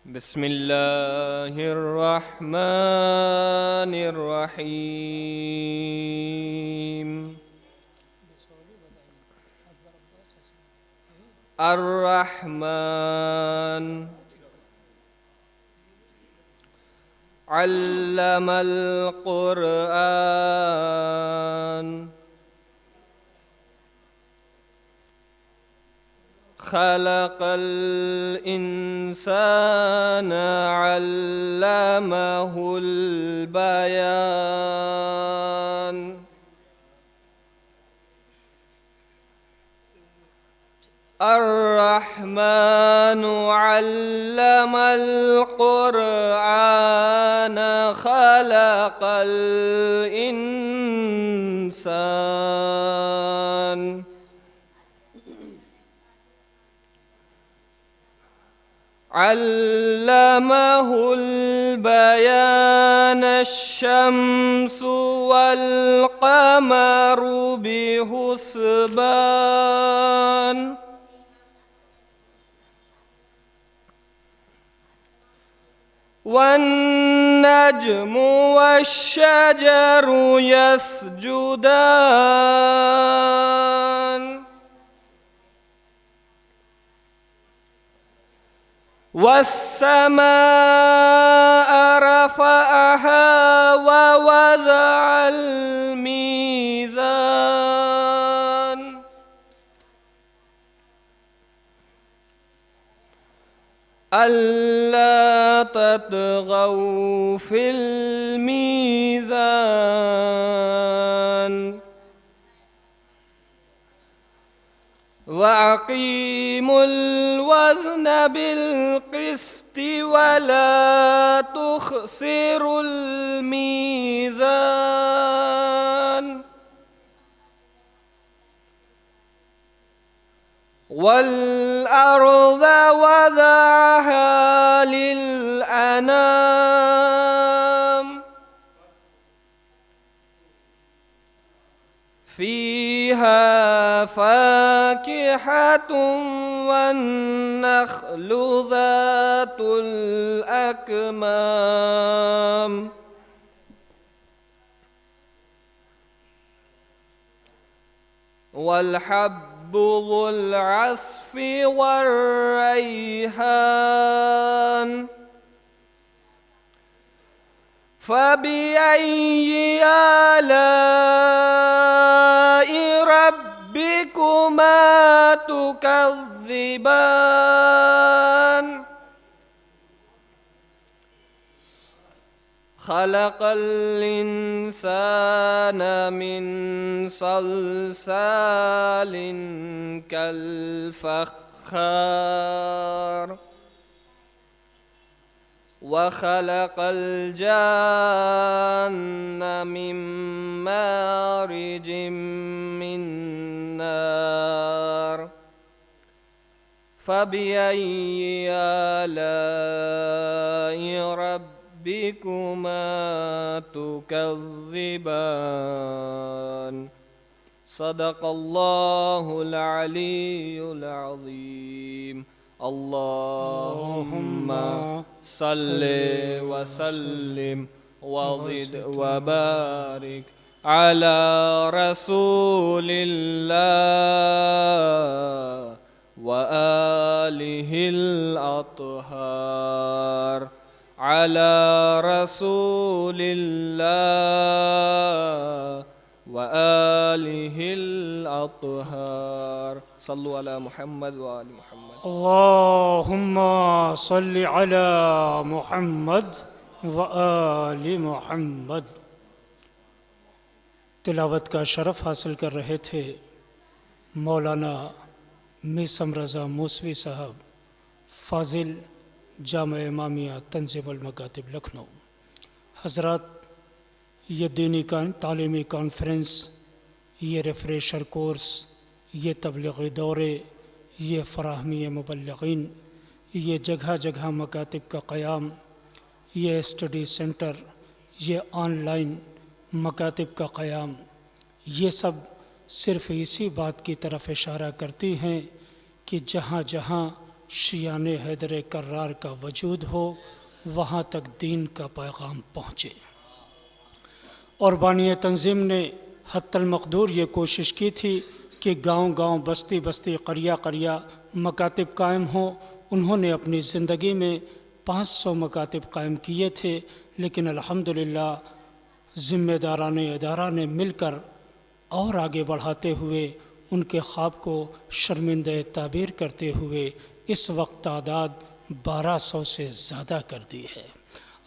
بسم الله الرحمن الرحيم. الرحمن علم القرآن خلق الإنسان علمه البيان. الرحمن علم القرآن خلق الإنسان علمه البيان. الشمس والقمر بحسبان والنجم والشجر يسجدان والسماء رفعها ووضع الميزان ألا تطغوا في الميزان وأقيموا الوزن بالقسط ولا تخسروا الميزان والأرض وضعها للأنام فيها فاكهة والنخل ذات الأكمام والحب ذو العصف والريحان. فبأي آلاء ربكما تكذبان خلق الإنسان من صلصال كالفخار وخلق الجان من مارج من نار. فبأي آلاء ربكما تكذبان. صدق الله العلي العظيم. اللهم صل وسلم وزد وبارك على رسول الله وآله الأطهار. على رسول الله وآله الأطهار. صلوا على محمد وآل محمد. اللهم صل على محمد وآل محمد. تلاوت کا شرف حاصل کر رہے تھے مولانا میثم رضا موسوی صاحب، فاضل، جامع امامیہ تنظیم المکاتب لکھنؤ. حضرات، یہ دینی تعلیمی کانفرنس، یہ ریفریشر کورس، یہ تبلیغی دورے، یہ فراہمی مبلغین، یہ جگہ جگہ مکاتب کا قیام، یہ اسٹڈی سینٹر، یہ آن لائن مکاتب کا قیام، یہ سب صرف اسی بات کی طرف اشارہ کرتی ہیں کہ جہاں جہاں شیعان حیدر کرار کا وجود ہو وہاں تک دین کا پیغام پہنچے۔ اور بانی تنظیم نے حتی المقدور یہ کوشش کی تھی کہ گاؤں گاؤں، بستی بستی، قریہ قریہ مکاتب قائم ہوں۔ انہوں نے اپنی زندگی میں 500 مکاتب قائم کیے تھے، لیکن الحمدللہ ذمہ داران ادارہ نے مل کر اور آگے بڑھاتے ہوئے ان کے خواب کو شرمندہ تعبیر کرتے ہوئے اس وقت تعداد 1200 سے زیادہ کر دی ہے۔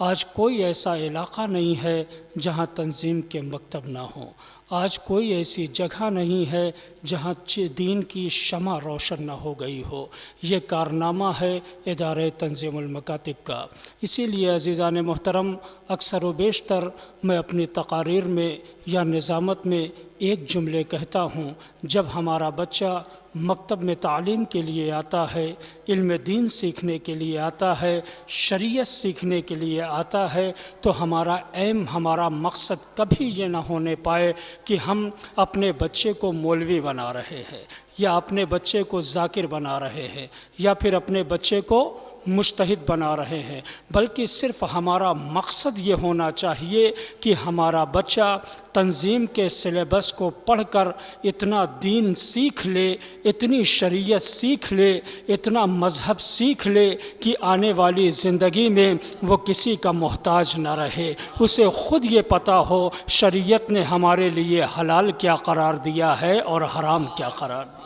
آج کوئی ایسا علاقہ نہیں ہے جہاں تنظیم کے مکتب نہ ہوں۔ آج کوئی ایسی جگہ نہیں ہے جہاں دین کی شمع روشن نہ ہو گئی ہو۔ یہ کارنامہ ہے ادارہ تنظیم المکاتب کا۔ اسی لیے عزیزان محترم، اکثر و بیشتر میں اپنی تقاریر میں یا نظامت میں ایک جملے کہتا ہوں، جب ہمارا بچہ مکتب میں تعلیم کے لیے آتا ہے، علم دین سیکھنے کے لیے آتا ہے، شریعت سیکھنے کے لیے آتا ہے، تو ہمارا ایم، ہمارا مقصد کبھی یہ نہ ہونے پائے کہ ہم اپنے بچے کو مولوی بنا رہے ہیں، یا اپنے بچے کو ذاکر بنا رہے ہیں، یا پھر اپنے بچے کو مجتہد بنا رہے ہیں، بلکہ صرف ہمارا مقصد یہ ہونا چاہیے کہ ہمارا بچہ تنظیم کے سلیبس کو پڑھ کر اتنا دین سیکھ لے، اتنی شریعت سیکھ لے، اتنا مذہب سیکھ لے کہ آنے والی زندگی میں وہ کسی کا محتاج نہ رہے۔ اسے خود یہ پتہ ہو شریعت نے ہمارے لیے حلال کیا قرار دیا ہے اور حرام کیا قرار دیا،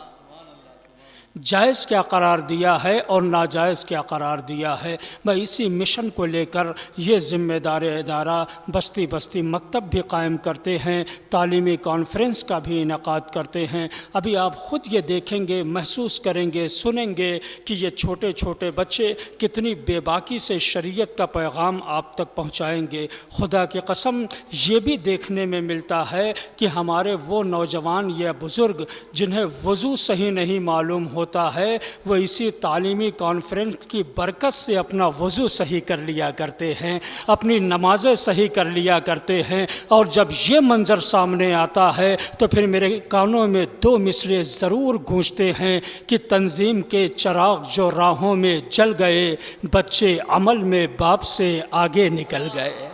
جائز کیا قرار دیا ہے اور ناجائز کیا قرار دیا ہے۔ میں اسی مشن کو لے کر یہ ذمہ دار ادارہ بستی بستی مکتب بھی قائم کرتے ہیں، تعلیمی کانفرنس کا بھی انعقاد کرتے ہیں۔ ابھی آپ خود یہ دیکھیں گے، محسوس کریں گے، سنیں گے کہ یہ چھوٹے چھوٹے بچے کتنی بے باکی سے شریعت کا پیغام آپ تک پہنچائیں گے۔ خدا کی قسم یہ بھی دیکھنے میں ملتا ہے کہ ہمارے وہ نوجوان یا بزرگ جنہیں وضو صحیح نہیں معلوم ہوتا ہے، وہ اسی تعلیمی کانفرنس کی برکت سے اپنا وضو صحیح کر لیا کرتے ہیں، اپنی نمازیں صحیح کر لیا کرتے ہیں۔ اور جب یہ منظر سامنے آتا ہے تو پھر میرے کانوں میں 2 مصرعے ضرور گونجتے ہیں کہ تنظیم کے چراغ جو راہوں میں جل گئے، بچے عمل میں باپ سے آگے نکل گئے۔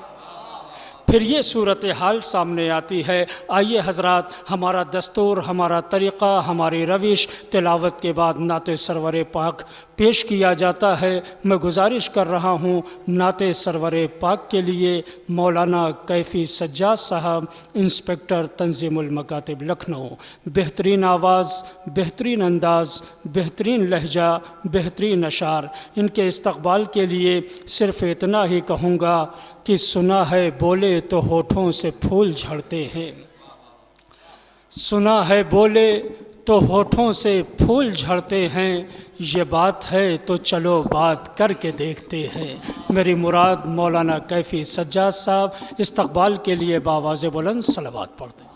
پھر یہ صورتحال سامنے آتی ہے۔ آئیے حضرات، ہمارا دستور، ہمارا طریقہ، ہماری روش، تلاوت کے بعد نعت سرور پاک پیش کیا جاتا ہے۔ میں گزارش کر رہا ہوں نعت سرور پاک کے لیے مولانا کیفی سجاد صاحب، انسپکٹر تنظیم المکاتب لکھنؤ، بہترین آواز، بہترین انداز، بہترین لہجہ، بہترین اشعار۔ ان کے استقبال کے لیے صرف اتنا ہی کہوں گا کہ سنا ہے بولے تو ہونٹوں سے پھول جھڑتے ہیں، سنا ہے بولے تو ہونٹوں سے پھول جھڑتے ہیں، یہ بات ہے تو چلو بات کر کے دیکھتے ہیں۔ میری مراد مولانا کیفی سجاد صاحب، استقبال کے لیے بآواز بلند صلوات پڑھتے ہیں۔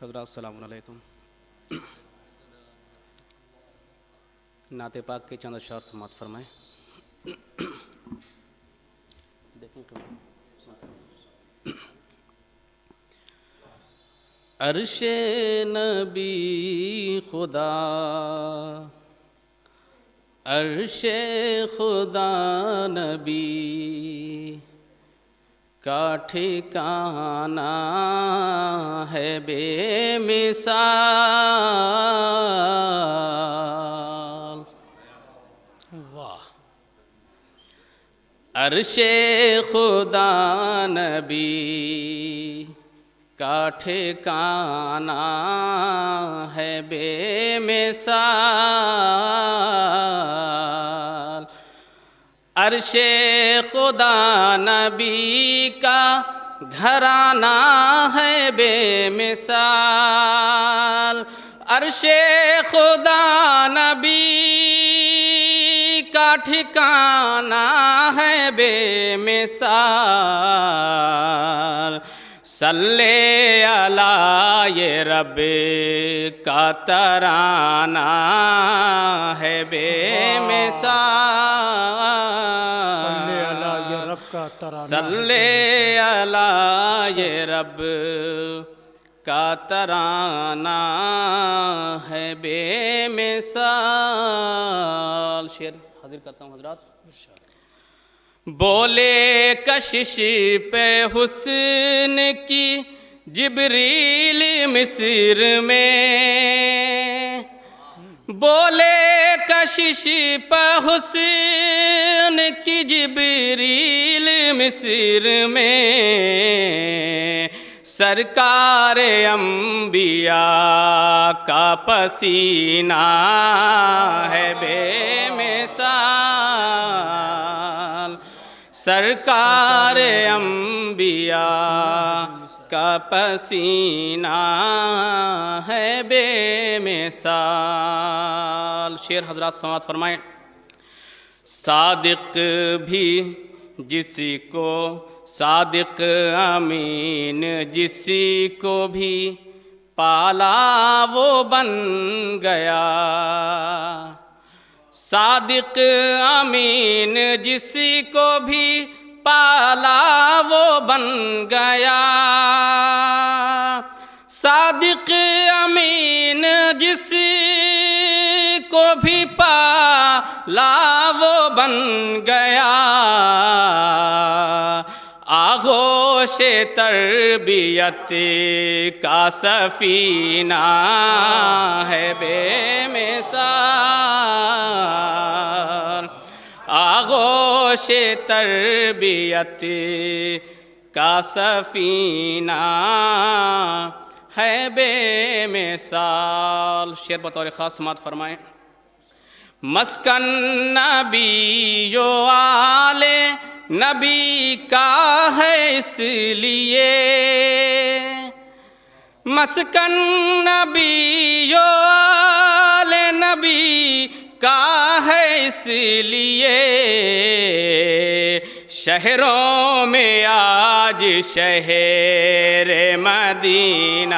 حضرات السلام علیکم۔ نعت پاک کے چند اشعار سماعت فرمائیں۔ عرش نبی خدا، عرش خدا نبی کا ٹھکانہ ہے بے مثال۔ واہ! عرش خدا نبی کا ٹھکانہ ہے بے مثال۔ عرش خدا نبی کا گھرانہ ہے بے مثال۔ عرش خدا نبی کا ٹھکانہ ہے بے مثال صلی علی یہ رب کا ترانہ ہے بے مثال صلی علی یہ رب کا ترانہ صلی علی یہ رب کا ترانہ ہے بے مثال شعر حاضر کرتا ہوں حضرات بولے کشش پہ حسن کی جبریل مصر میں بولے کشش پہ حسن کی جبریل مصر میں سرکار انبیاء کا پسینہ ہے بے مثال سرکار انبیاء کا پسینہ ہے بے مثال شعر حضرات سماعت فرمائیں صادق بھی جسی کو صادق امین جسی کو بھی پالا وہ بن گیا صادق امین جسی کو بھی پالا وہ بن گیا صادق امین جسی کو بھی پالا وہ بن گیا آغوش تربیت کا سفینہ ہے بے مثال آغوش تربیت کا سفینہ ہے بے مثال شعر بطور خاص سماعت فرمائیں مسکن نبی و آل نبی کا ہے اس لیے مسکن نبی و آل نبی کا ہے اس لیے شہروں میں آج شہر مدینہ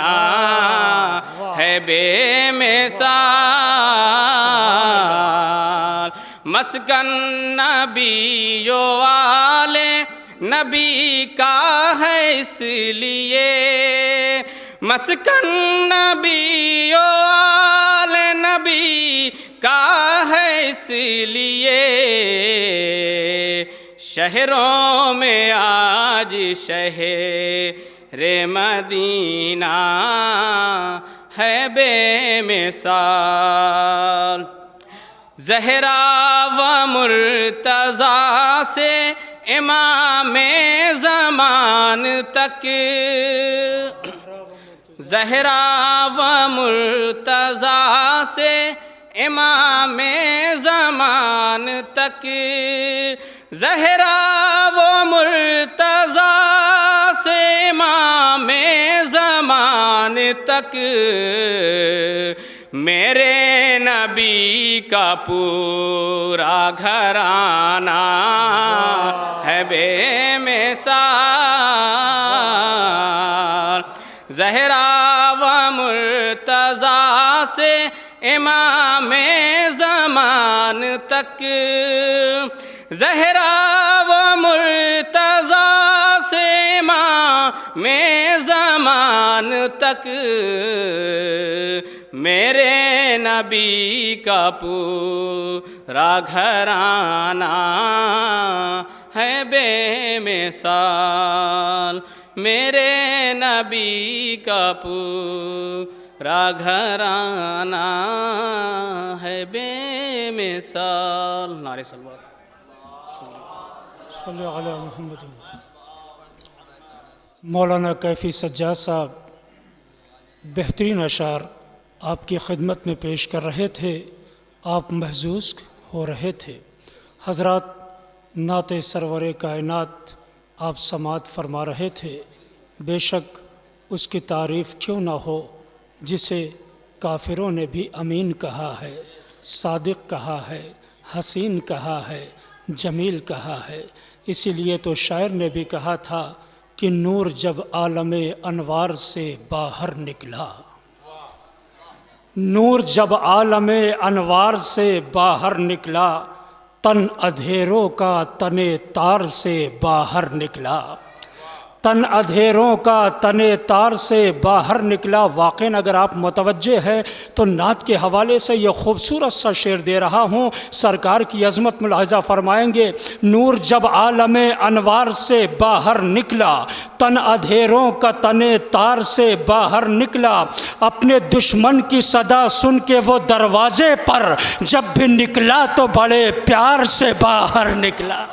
ہے بے مثال مسکن نبی و آل نبی کا ہے اس لیے مسکن نبی و آل نبی کا ہے اس لیے شہروں میں آج شہر مدینہ ہے بے مثال زہرا و مرتضیٰ سے امام زمان تک زہرا و مرتضیٰ سے امام زمان تک زہرا و مرتضیٰ سے امام زمان تک میرے نبی کا پورا گھرانہ ہے بے مثال زہرا و مرتضیٰ سے امام زمان تک زہرا و مرتضیٰ سے امام زمان تک میرے نبی کا پورا گھرانہ ہے بے مثال میرے نبی کا پورا گھرانہ ہے بے مثال نعرہ صلوات صلی علی محمد مولانا کیفی سجاد صاحب بہترین اشعار آپ کی خدمت میں پیش کر رہے تھے آپ محظوظ ہو رہے تھے حضرات نعت سرور کائنات آپ سماعت فرما رہے تھے بے شک اس کی تعریف کیوں نہ ہو جسے کافروں نے بھی امین کہا ہے صادق کہا ہے حسین کہا ہے، جمیل کہا ہے۔ اسی لیے تو شاعر نے بھی کہا تھا کہ نور جب عالم انوار سے باہر نکلا، نور جب عالم انوار سے باہر نکلا، تن اندھیروں کا تن تار سے باہر نکلا، تن اندھیروں کا تن تار سے باہر نکلا۔ واقعاً اگر آپ متوجہ ہے تو نعت کے حوالے سے یہ خوبصورت سا شعر دے رہا ہوں، سرکار کی عظمت ملاحظہ فرمائیں گے۔ نور جب عالم انوار سے باہر نکلا، تن اندھیروں کا تن تار سے باہر نکلا، اپنے دشمن کی صدا سن کے وہ دروازے پر جب بھی نکلا تو بڑے پیار سے باہر نکلا،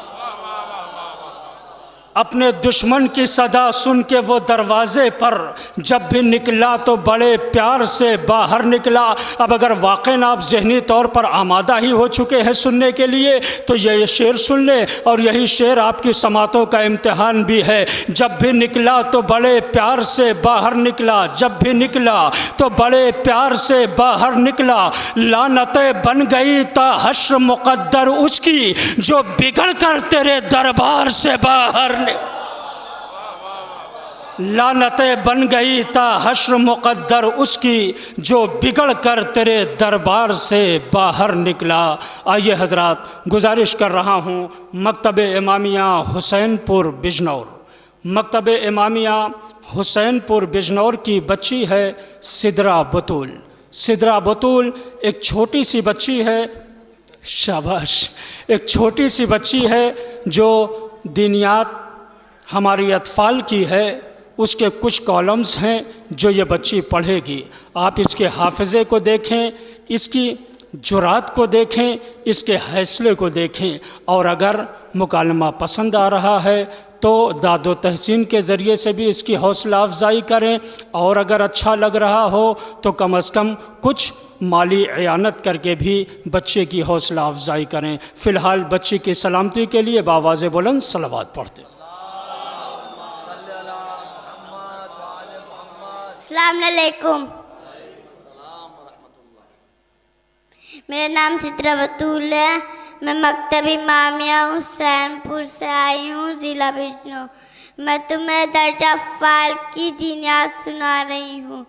اپنے دشمن کی صدا سن کے وہ دروازے پر جب بھی نکلا تو بڑے پیار سے باہر نکلا۔ اب اگر واقعاً آپ ذہنی طور پر آمادہ ہی ہو چکے ہیں سننے کے لیے تو یہ شعر سن لیں، اور یہی شعر آپ کی سماعتوں کا امتحان بھی ہے۔ جب بھی نکلا تو بڑے پیار سے باہر نکلا، جب بھی نکلا تو بڑے پیار سے باہر نکلا، لعنتیں بن گئی تا حشر مقدر اس کی جو بگڑ کر تیرے دربار سے باہر لعنتیں بن گئی تا حشر مقدر اس کی جو بگڑ کر تیرے دربار سے باہر نکلا۔ آئیے حضرات، گزارش کر رہا ہوں مکتب امامیہ حسین پور بجنور، مکتب امامیہ حسین پور بجنور کی بچی ہے سدرہ بطول۔ سدرہ بطول ایک چھوٹی سی بچی ہے، شاباش، ایک چھوٹی سی بچی ہے جو دینیات ہماری اطفال کی ہے۔ اس کے کچھ کالمز ہیں جو یہ بچی پڑھے گی۔ آپ اس کے حافظے کو دیکھیں، اس کی جرات کو دیکھیں، اس کے حوصلے کو دیکھیں، اور اگر مکالمہ پسند آ رہا ہے تو داد و تحسین کے ذریعے سے بھی اس کی حوصلہ افزائی کریں، اور اگر اچھا لگ رہا ہو تو کم از کم کچھ مالی اعانت کر کے بھی بچے کی حوصلہ افزائی کریں۔ فی الحال بچی کی سلامتی کے لیے بآواز بلند صلوات پڑھتے ہیں۔ السلام علیکم، میرا نام سدرہ بطول ہے، میں مکتب امامیہ حسین پور سے آئی ہوں، ضلع بجنور۔ میں تمہیں درجہ فعال کی دینیات سنا رہی ہوں۔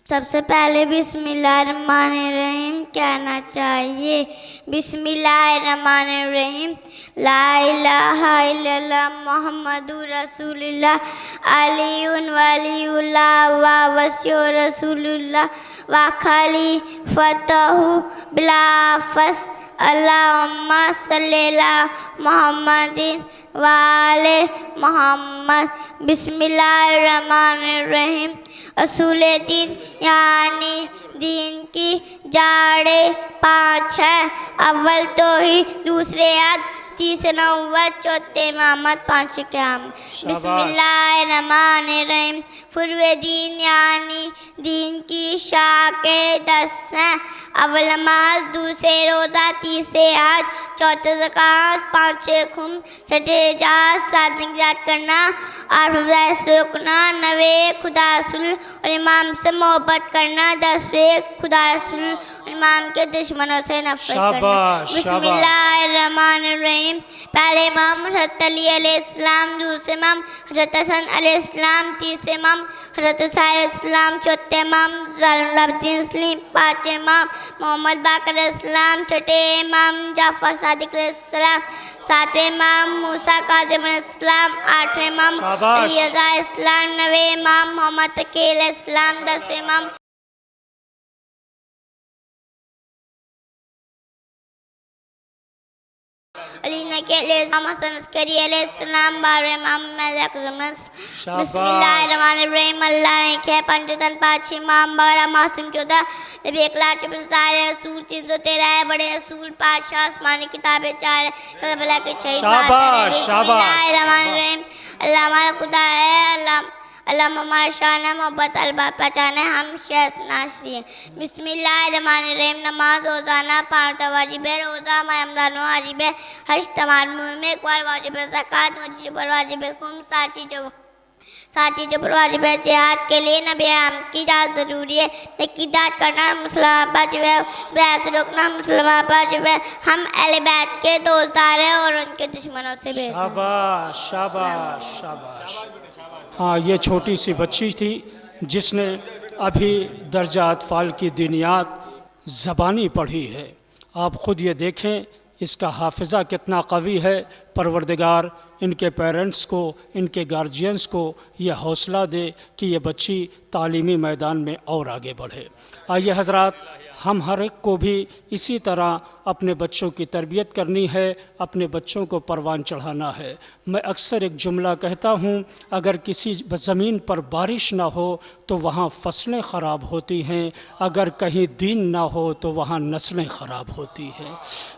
سب سے پہلے بسم اللہ الرحمن الرحیم کہنا چاہیے۔ بسم اللہ الرحمن الرحیم، لا الہ الا اللہ محمد رسول اللہ، علی ولی اللہ و وصی رسول اللہ و خلیفتہ بلا فصل، اللہم صلی اللہ محمد وآل محمد۔ بسم اللہ الرحمن الرحیم، اصول دین یعنی دین کی جاڑیں 5 ہیں۔ اول توحید، دوسرے عدل، تیسرے نبوت، چوتھے امامت، پانچویں قیامت۔ بسم اللہ الرحمن الرحیم، فروع دین یعنی دین کی شاخیں 10 ہیں۔ اول نماز، دوسرے روزہ، تیسرے حج، چوتھے زکوٰۃ، پانچویں خمس، چھٹے حجاز، 7 زیارت کرنا، 8 سے رکنا، 9 خدا رسول اور امام سے محبت کرنا، 10 خدا رسول اور امام کے دشمنوں سے نفرت کرنا۔ بسم اللہ الرحمن الرحیم، پہلے امام حضرت علی علیہ السلام، دوسرے امام حضرت حسن علیہ السلام، تیسرے امام حضرت حسین علیہ السلام، چوتھے امام زین العابدین اسلام، پانچویں امام محمد باقر علیہ السلام، چھٹے امام جعفر صادق علیہ السلام، 7ویں امام موسیٰ کاظم علیہ السلام، 8ویں امام علی رضا علیہ السلام، 9ویں امام محمد تقی علیہ السلام، 10ویں امام علی نقی علیہ السلام، حسن عسکری علیہ السلام، 12ویں امام بسم اللہ الرحمن الرحیم، اللہ ایک ہے، پنجتن، 5 امام، 12 معصوم، 14 نبی اکرام، 24 سارے رسول، 313 ہے بڑے رسول، 5 آسمانی کتابیں، 4 ہے بلا کے شہید بات۔ بسم اللہ الرحمن الرحیم، اللہ ہمارا خدا ہے، اللہ ہمارا شان ہے، محبت البات پہچان ہے، ہم شہد ناشری ہیں۔ بسم اللہ الرحمن الرحیم، نماز روزانہ 5 واجب ہے، روزہ ہمارے رمضان واجب ہے، حج تمام میں 1 بار واجب ہے، زکوٰۃ واجب ہے، خمس 7 چیزیں ساتھی جو واجب ہے جہاد کے لیے نبی احمد کی اجازت ضروری ہے، لیکن اطاعت کرنا مسلمان پر واجب ہے، برائی سے روکنا مسلمان پر واجب ہے۔ ہم اہل بیت کے دوستدار ہیں اور ان کے دشمنوں سے بے حساب۔ شاباش شاباش شاباش۔ ہاں، یہ چھوٹی سی بچی تھی جس نے ابھی درجہ اطفال کی دینیات زبانی پڑھی ہے۔ آپ خود یہ دیکھیں اس کا حافظہ کتنا قوی ہے۔ پروردگار ان کے پیرنٹس کو، ان کے گارجینز کو یہ حوصلہ دے کہ یہ بچی تعلیمی میدان میں اور آگے بڑھے۔ آئیے حضرات، ہم ہر ایک کو بھی اسی طرح اپنے بچوں کی تربیت کرنی ہے، اپنے بچوں کو پروان چڑھانا ہے۔ میں اکثر ایک جملہ کہتا ہوں، اگر کسی زمین پر بارش نہ ہو تو وہاں فصلیں خراب ہوتی ہیں، اگر کہیں دین نہ ہو تو وہاں نسلیں خراب ہوتی ہیں۔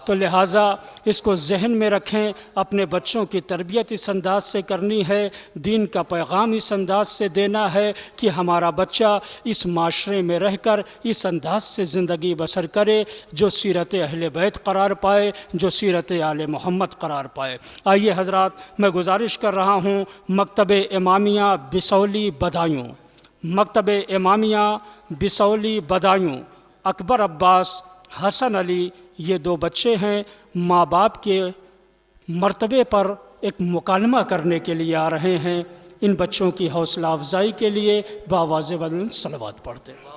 تو لہٰذا اس کو ذہن میں رکھیں، اپنے بچوں کی تربیت اس انداز سے کرنی ہے، دین کا پیغام اس انداز سے دینا ہے کہ ہمارا بچہ اس معاشرے میں رہ کر اس انداز سے زندگی بسر کرے جو سیرت اہل بیت قرار پائے، جو سیرت آل محمد قرار پائے۔ آئیے حضرات، میں گزارش کر رہا ہوں مکتب امامیہ بسولی بدایوں، مکتب امامیہ بسولی بدایوں، اکبر عباس، حسن علی، یہ دو بچے ہیں، ماں باپ کے مرتبے پر ایک مکالمہ کرنے کے لیے آ رہے ہیں۔ ان بچوں کی حوصلہ افزائی کے لیے بآواز بلند صلوات پڑھتے ہیں۔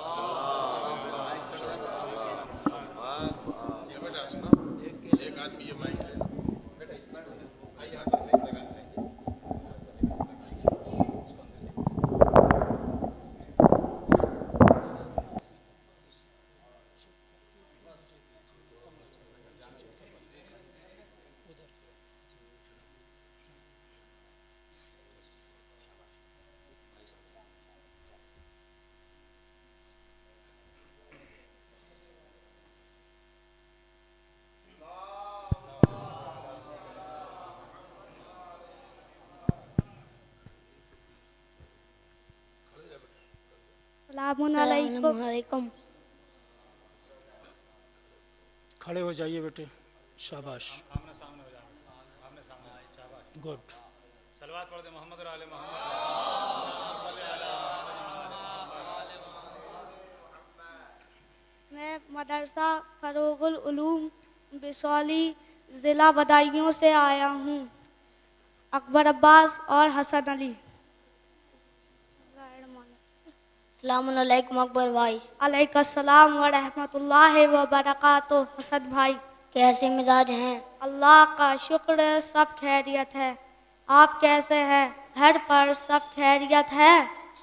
السلام علیکم۔ کھڑے ہو جائیے بیٹے، شاباش، گڈ۔ صلوات پڑھ دیں محمد اور آل محمد۔ میں مدرسہ فروغ العلوم بسولی ضلع بدایوں سے آیا ہوں، اکبر عباس اور حسن علی۔ السلام علیکم اکبر بھائی۔ علیکم السلام ورحمۃ اللہ وبرکاتہ۔ حسن بھائی، کیسے مزاج ہیں؟ اللہ کا شکر، سب خیریت ہے۔ آپ کیسے ہیں؟ گھر پر سب خیریت ہے؟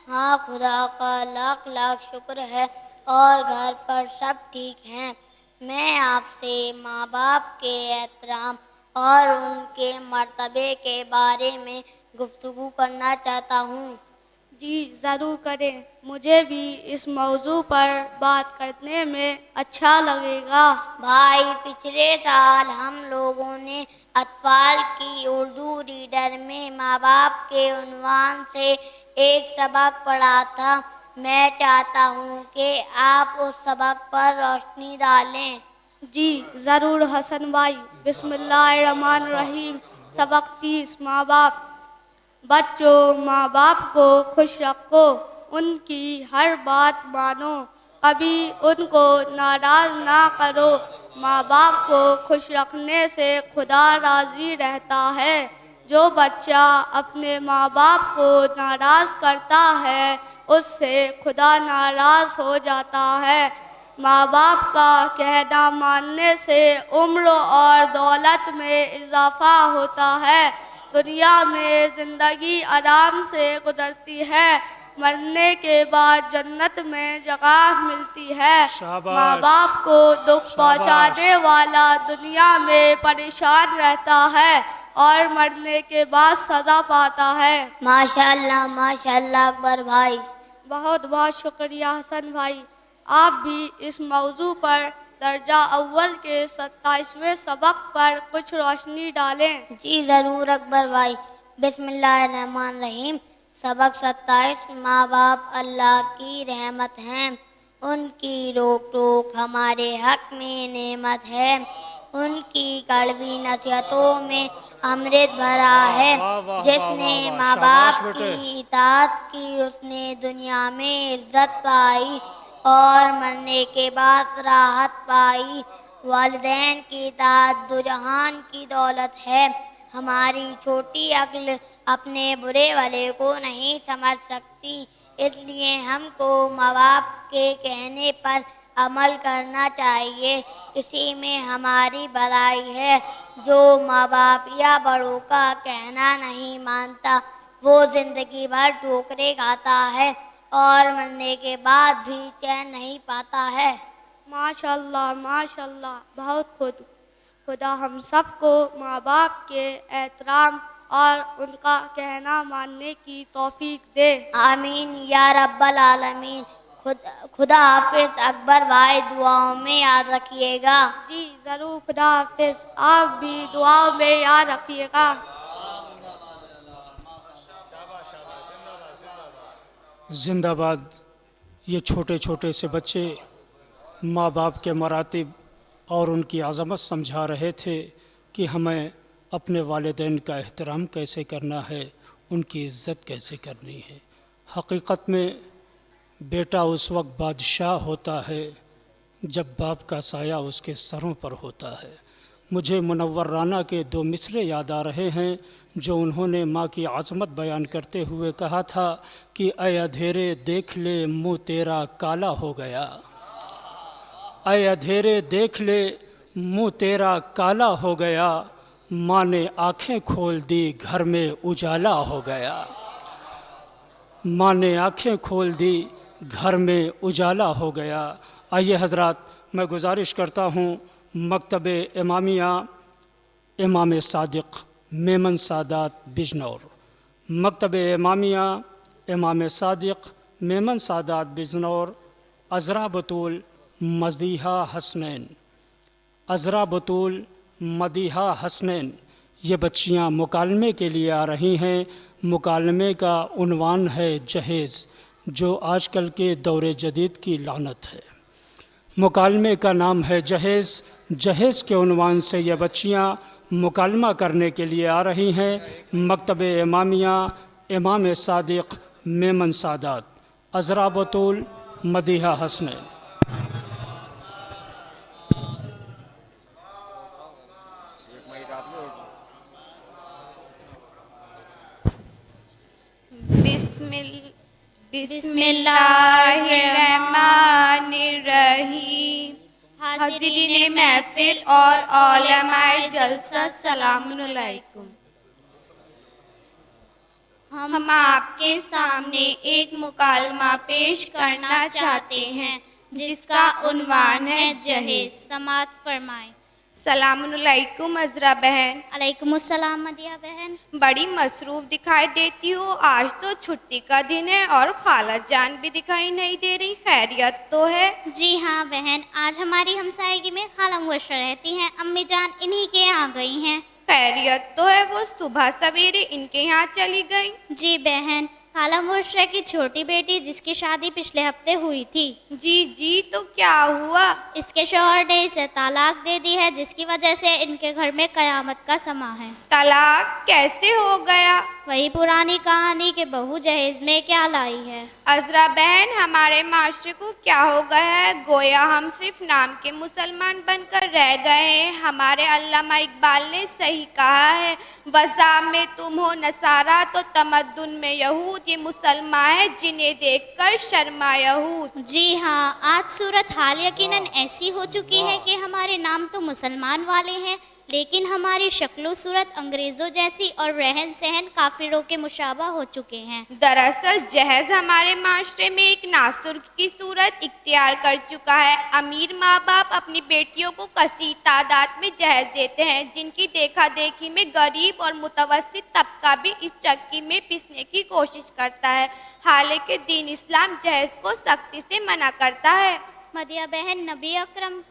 ہاں، خدا کا لاکھ لاکھ شکر ہے اور گھر پر سب ٹھیک ہیں۔ میں آپ سے ماں باپ کے احترام اور ان کے مرتبے کے بارے میں گفتگو کرنا چاہتا ہوں۔ جی ضرور کریں، مجھے بھی اس موضوع پر بات کرنے میں اچھا لگے گا۔ بھائی، پچھلے سال ہم لوگوں نے اطفال کی اردو ریڈر میں ماں باپ کے عنوان سے ایک سبق پڑھا تھا۔ میں چاہتا ہوں کہ آپ اس سبق پر روشنی ڈالیں۔ جی ضرور حسن بھائی، بسم اللہ الرحمن الرحیم۔ سبق 30، ماں باپ۔ بچوں، ماں باپ کو خوش رکھو، ان کی ہر بات مانو، کبھی ان کو ناراض نہ کرو۔ ماں باپ کو خوش رکھنے سے خدا راضی رہتا ہے۔ جو بچہ اپنے ماں باپ کو ناراض کرتا ہے اس سے خدا ناراض ہو جاتا ہے۔ ماں باپ کا کہنا ماننے سے عمر اور دولت میں اضافہ ہوتا ہے۔ دنیا میں زندگی آرام سے گزرتی ہے، مرنے کے بعد جنت میں جگہ ملتی ہے۔ ماں باپ کو دکھ پہنچانے والا دنیا میں پریشان رہتا ہے اور مرنے کے بعد سزا پاتا ہے۔ ماشاءاللہ اکبر بھائی۔ بہت بہت شکریہ حسن بھائی۔ آپ بھی اس موضوع پر درجہ اول کے 27ویں سبق پر کچھ روشنی ڈالیں۔ جی ضرور اکبر بھائی۔ بسم اللہ الرحمن الرحیم۔ سبق 27، ماں باپ اللہ کی رحمت ہیں، ان کی روک ٹوک ہمارے حق میں نعمت ہے، ان کی کڑوی نصیحتوں میں امرت بھرا ہے۔ جس نے ماں باپ کی اطاعت کی اس نے دنیا میں عزت پائی اور مرنے کے بعد راحت پائی۔ والدین کی اطاعت دو جہان کی دولت ہے۔ ہماری چھوٹی عقل اپنے برے والے کو نہیں سمجھ سکتی، اس لیے ہم کو ماں باپ کے کہنے پر عمل کرنا چاہیے، اسی میں ہماری بھلائی ہے۔ جو ماں باپ یا بڑوں کا کہنا نہیں مانتا وہ زندگی بھر ٹھوکریں کھاتا ہے اور مرنے کے بعد بھی چین نہیں پاتا ہے۔ ماشاءاللہ ماشاءاللہ، بہت خدا ہم سب کو ماں باپ کے احترام اور ان کا کہنا ماننے کی توفیق دے۔ آمین یا رب العالمین۔ خدا حافظ۔ اکبر بھائی دعاؤں میں یاد رکھیے گا۔ جی ضرور، خدا حافظ۔ آپ بھی دعاؤں میں یاد رکھیے گا۔ زندہ باد۔ یہ چھوٹے چھوٹے سے بچے ماں باپ کے مراتب اور ان کی عظمت سمجھا رہے تھے کہ ہمیں اپنے والدین کا احترام کیسے کرنا ہے، ان کی عزت کیسے کرنی ہے۔ حقیقت میں بیٹا اس وقت بادشاہ ہوتا ہے جب باپ کا سایہ اس کے سروں پر ہوتا ہے۔ مجھے منور رانا کے 2 مصرے یاد آ رہے ہیں جو انہوں نے ماں کی عظمت بیان کرتے ہوئے کہا تھا کہ اے اندھیرے دیکھ لے منہ تیرا کالا ہو گیا، اے اندھیرے دیکھ لے منہ تیرا کالا ہو گیا، ماں نے آنکھیں کھول دی گھر میں اجالا ہو گیا، ماں نے آنکھیں کھول دی گھر میں اجالا ہو گیا۔ آئیے حضرات، میں گزارش کرتا ہوں مکتب امامیہ امام صادق میمن سادات بجنور، مکتب امامیہ امام صادق میمن سادات بجنور، عذرا بطول مدیحہ حسنین، عذرا بطول مدیحہ حسنین، یہ بچیاں مکالمے کے لیے آ رہی ہیں۔ مکالمے کا عنوان ہے جہیز، جو آج کل کے دور جدید کی لعنت ہے۔ مکالمے کا نام ہے جہیز۔ جہیز کے عنوان سے یہ بچیاں مکالمہ کرنے کے لیے آ رہی ہیں۔ مکتب امامیہ امام صادق میمن سادات، عذرا بطول مدیحہ حسنین۔ بسم اللہ الرحمن الرحیم۔ حاضرین محفل اور علماء جلسہ سلام علیکم۔ ہم آپ کے سامنے ایک مکالمہ پیش کرنا چاہتے ہیں جس کا عنوان ہے جہیز۔ سماعت فرمائیں۔ سلام علیکم عذرا بہن۔ علیکم السلام مدیحہ بہن۔ بڑی مصروف دکھائی دیتی ہو، آج تو چھٹی کا دن ہے اور خالہ جان بھی دکھائی نہیں دے رہی، خیریت تو ہے؟ جی ہاں بہن، آج ہماری ہمسائیگی میں خالہ مبشرہ رہتی ہیں، امی جان انہی کے یہاں گئی ہیں۔ خیریت تو ہے، وہ صبح سویرے ان کے یہاں چلی گئی؟ جی بہن، خالہ مبشرہ کی چھوٹی بیٹی جس کی شادی پچھلے ہفتے ہوئی تھی، جی تو کیا ہوا؟ اس کے شوہر نے اسے طلاق دے دی ہے، جس کی وجہ سے ان کے گھر میں قیامت کا سما ہے۔ طلاق کیسے ہو گیا؟ وہی پرانی کہانی کہ بہو جہیز میں کیا لائی ہے۔ عذرا بہن، ہمارے معاشرے کو کیا ہو گیا ہے؟ گویا ہم صرف نام کے مسلمان بن کر رہ گئے ہیں۔ ہمارے علامہ اقبال نے صحیح کہا ہے، وضع میں تم ہو نصارہ تو تمدن میں یہود، یہ مسلمان ہیں جنہیں دیکھ کر شرما یہود۔ جی ہاں، آج صورتحال یقیناً ایسی ہو چکی ہے کہ ہمارے نام تو مسلمان والے ہیں، لیکن ہماری شکل و صورت انگریزوں جیسی اور رہن سہن کافروں کے مشابہ ہو چکے ہیں۔ دراصل جہیز ہمارے معاشرے میں ایک ناسور کی صورت اختیار کر چکا ہے۔ امیر ماں باپ اپنی بیٹیوں کو کثیر تعداد میں جہیز دیتے ہیں، جن کی دیکھا دیکھی میں غریب اور متوسط طبقہ بھی اس چکی میں پسنے کی کوشش کرتا ہے، حالانکہ دین اسلام جہیز کو سختی سے منع کرتا ہے۔ مدیحہ بہن، نبی اکرم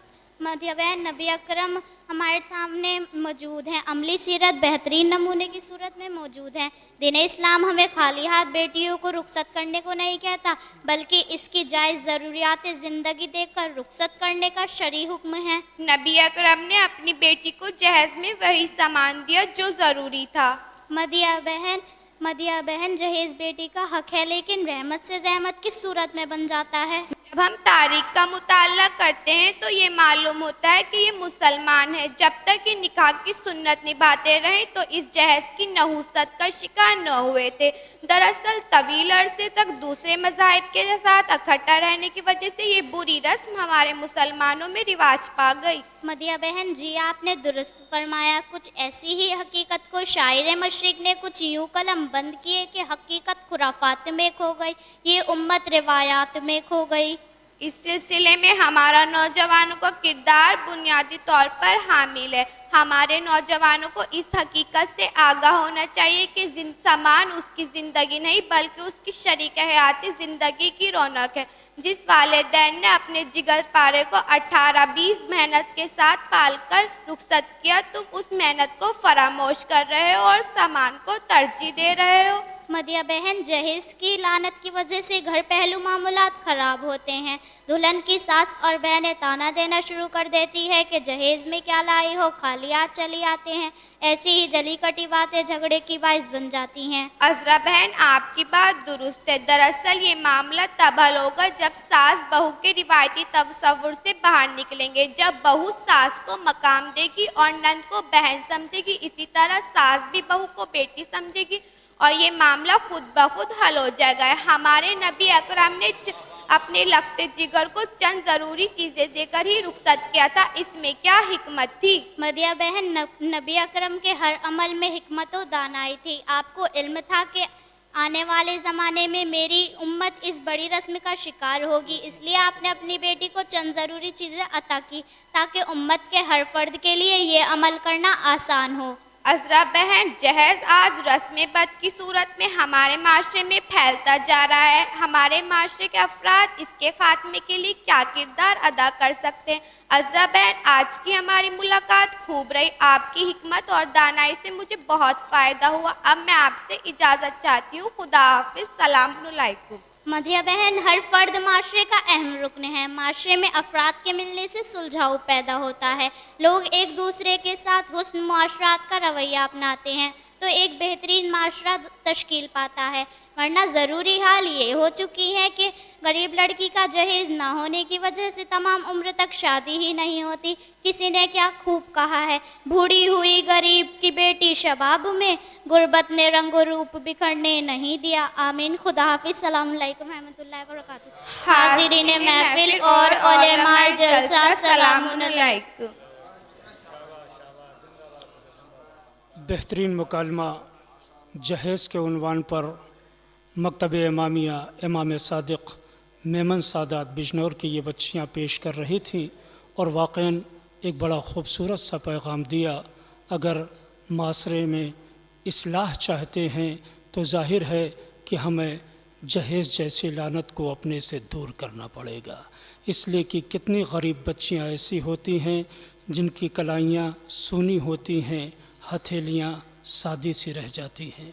مدیہ بہن نبی اکرم ہمارے سامنے موجود ہیں، عملی سیرت بہترین نمونے کی صورت میں موجود ہیں۔ دین اسلام ہمیں خالی ہاتھ بیٹیوں کو رخصت کرنے کو نہیں کہتا، بلکہ اس کی جائز ضروریات زندگی دیکھ کر رخصت کرنے کا شرعی حکم ہے۔ نبی اکرم نے اپنی بیٹی کو جہیز میں وہی سامان دیا جو ضروری تھا۔ مدیہ بہن جہیز بیٹی کا حق ہے، لیکن رحمت سے زحمت کس صورت میں بن جاتا ہے؟ جب ہم تاریخ کا مطالعہ کرتے ہیں تو یہ معلوم ہوتا ہے کہ یہ مسلمان ہے، جب تک یہ نکاح کی سنت نبھاتے رہے تو اس جہیز کی نحوست کا شکار نہ ہوئے تھے۔ دراصل طویل عرصے تک دوسرے مذاہب کے ساتھ اکٹھا رہنے کی وجہ سے یہ بری رسم ہمارے مسلمانوں میں رواج پا گئی۔ مدیہ بہن جی آپ نے درست فرمایا، کچھ ایسی ہی حقیقت کو شاعر مشرق نے کچھ یوں قلم بند کیے کہ حقیقت خرافات میں کھو گئی، یہ امت روایات میں کھو گئی۔ اس سلسلے میں ہمارا نوجوانوں کا کردار بنیادی طور پر حامل ہے۔ ہمارے نوجوانوں کو اس حقیقت سے آگاہ ہونا چاہیے کہ سامان اس کی زندگی نہیں بلکہ اس کی شریک حیاتی زندگی کی رونق ہے۔ جس والدین نے اپنے جگر پارے کو 18-20 محنت کے ساتھ پال کر رخصت کیا، تم اس محنت کو فراموش کر رہے ہو اور سامان کو ترجیح دے رہے ہو۔ مدیہ بہن جہیز کی لعنت کی وجہ سے گھر پہلو معاملات خراب ہوتے ہیں۔ دلہن کی ساس اور بہنیں تانا دینا شروع کر دیتی ہے کہ جہیز میں کیا لائی ہو، خالی ہاتھ چلی آتے ہیں۔ ایسی ہی جلی کٹی باتیں جھگڑے کی باعث بن جاتی ہیں۔ عذرا بہن آپ کی بات درست ہے، دراصل یہ معاملہ تب حل ہوگا جب ساس بہو کے روایتی تصور سے باہر نکلیں گے۔ جب بہو ساس کو مقام دے گی اور نند کو بہن سمجھے گی، اسی طرح ساس بھی بہو کو بیٹی سمجھے گی اور یہ معاملہ خود بخود حل ہو جائے گا۔ ہمارے نبی اکرم نے اپنے لگتے جگر کو چند ضروری چیزیں دے کر ہی رخصت کیا تھا، اس میں کیا حکمت تھی؟ مدیہ بہن نبی اکرم کے ہر عمل میں حکمت و دانائی تھی۔ آپ کو علم تھا کہ آنے والے زمانے میں میری امت اس بڑی رسم کا شکار ہوگی، اس لیے آپ نے اپنی بیٹی کو چند ضروری چیزیں عطا کی تاکہ امت کے ہر فرد کے لیے یہ عمل کرنا آسان ہو۔ عذرا بہن جہیز آج رسم بد کی صورت میں ہمارے معاشرے میں پھیلتا جا رہا ہے۔ ہمارے معاشرے کے افراد اس کے خاتمے کے لیے کیا کردار ادا کر سکتے ہیں؟ عذرا بہن آج کی ہماری ملاقات خوب رہی، آپ کی حکمت اور دانائی سے مجھے بہت فائدہ ہوا۔ اب میں آپ سے اجازت چاہتی ہوں، خدا حافظ، السلام علیکم۔ مدیہ بہن ہر فرد معاشرے کا اہم رکن ہے۔ معاشرے میں افراد کے ملنے سے سلجھاؤ پیدا ہوتا ہے، لوگ ایک دوسرے کے ساتھ حسن معاشرات کا رویہ اپناتے ہیں تو ایک بہترین معاشرہ تشکیل پاتا ہے، ورنہ ضروری حال یہ ہو چکی ہے کہ غریب لڑکی کا جہیز نہ ہونے کی وجہ سے تمام عمر تک شادی ہی نہیں ہوتی۔ کسی نے کیا خوب کہا ہے، بوڑھی ہوئی غریب کی بیٹی شباب میں، غربت نے رنگ و روپ بکھرنے نہیں دیا۔ آمین۔ خدا حافظ، السلام علیکم ورحمۃ اللہ وبرکاتہ۔ حاضرین محفل اور علماء جلسہ السلام علیکم۔ بہترین مکالمہ جہیز کے عنوان پر مکتب امامیہ امام صادق میمن سادات بجنور کی یہ بچیاں پیش کر رہی تھیں اور واقعاً ایک بڑا خوبصورت سا پیغام دیا۔ اگر معاشرے میں اصلاح چاہتے ہیں تو ظاہر ہے کہ ہمیں جہیز جیسی لعنت کو اپنے سے دور کرنا پڑے گا، اس لیے کہ کتنی غریب بچیاں ایسی ہوتی ہیں جن کی کلائیاں سونی ہوتی ہیں، ہتھیلیاں سادی سی رہ جاتی ہیں۔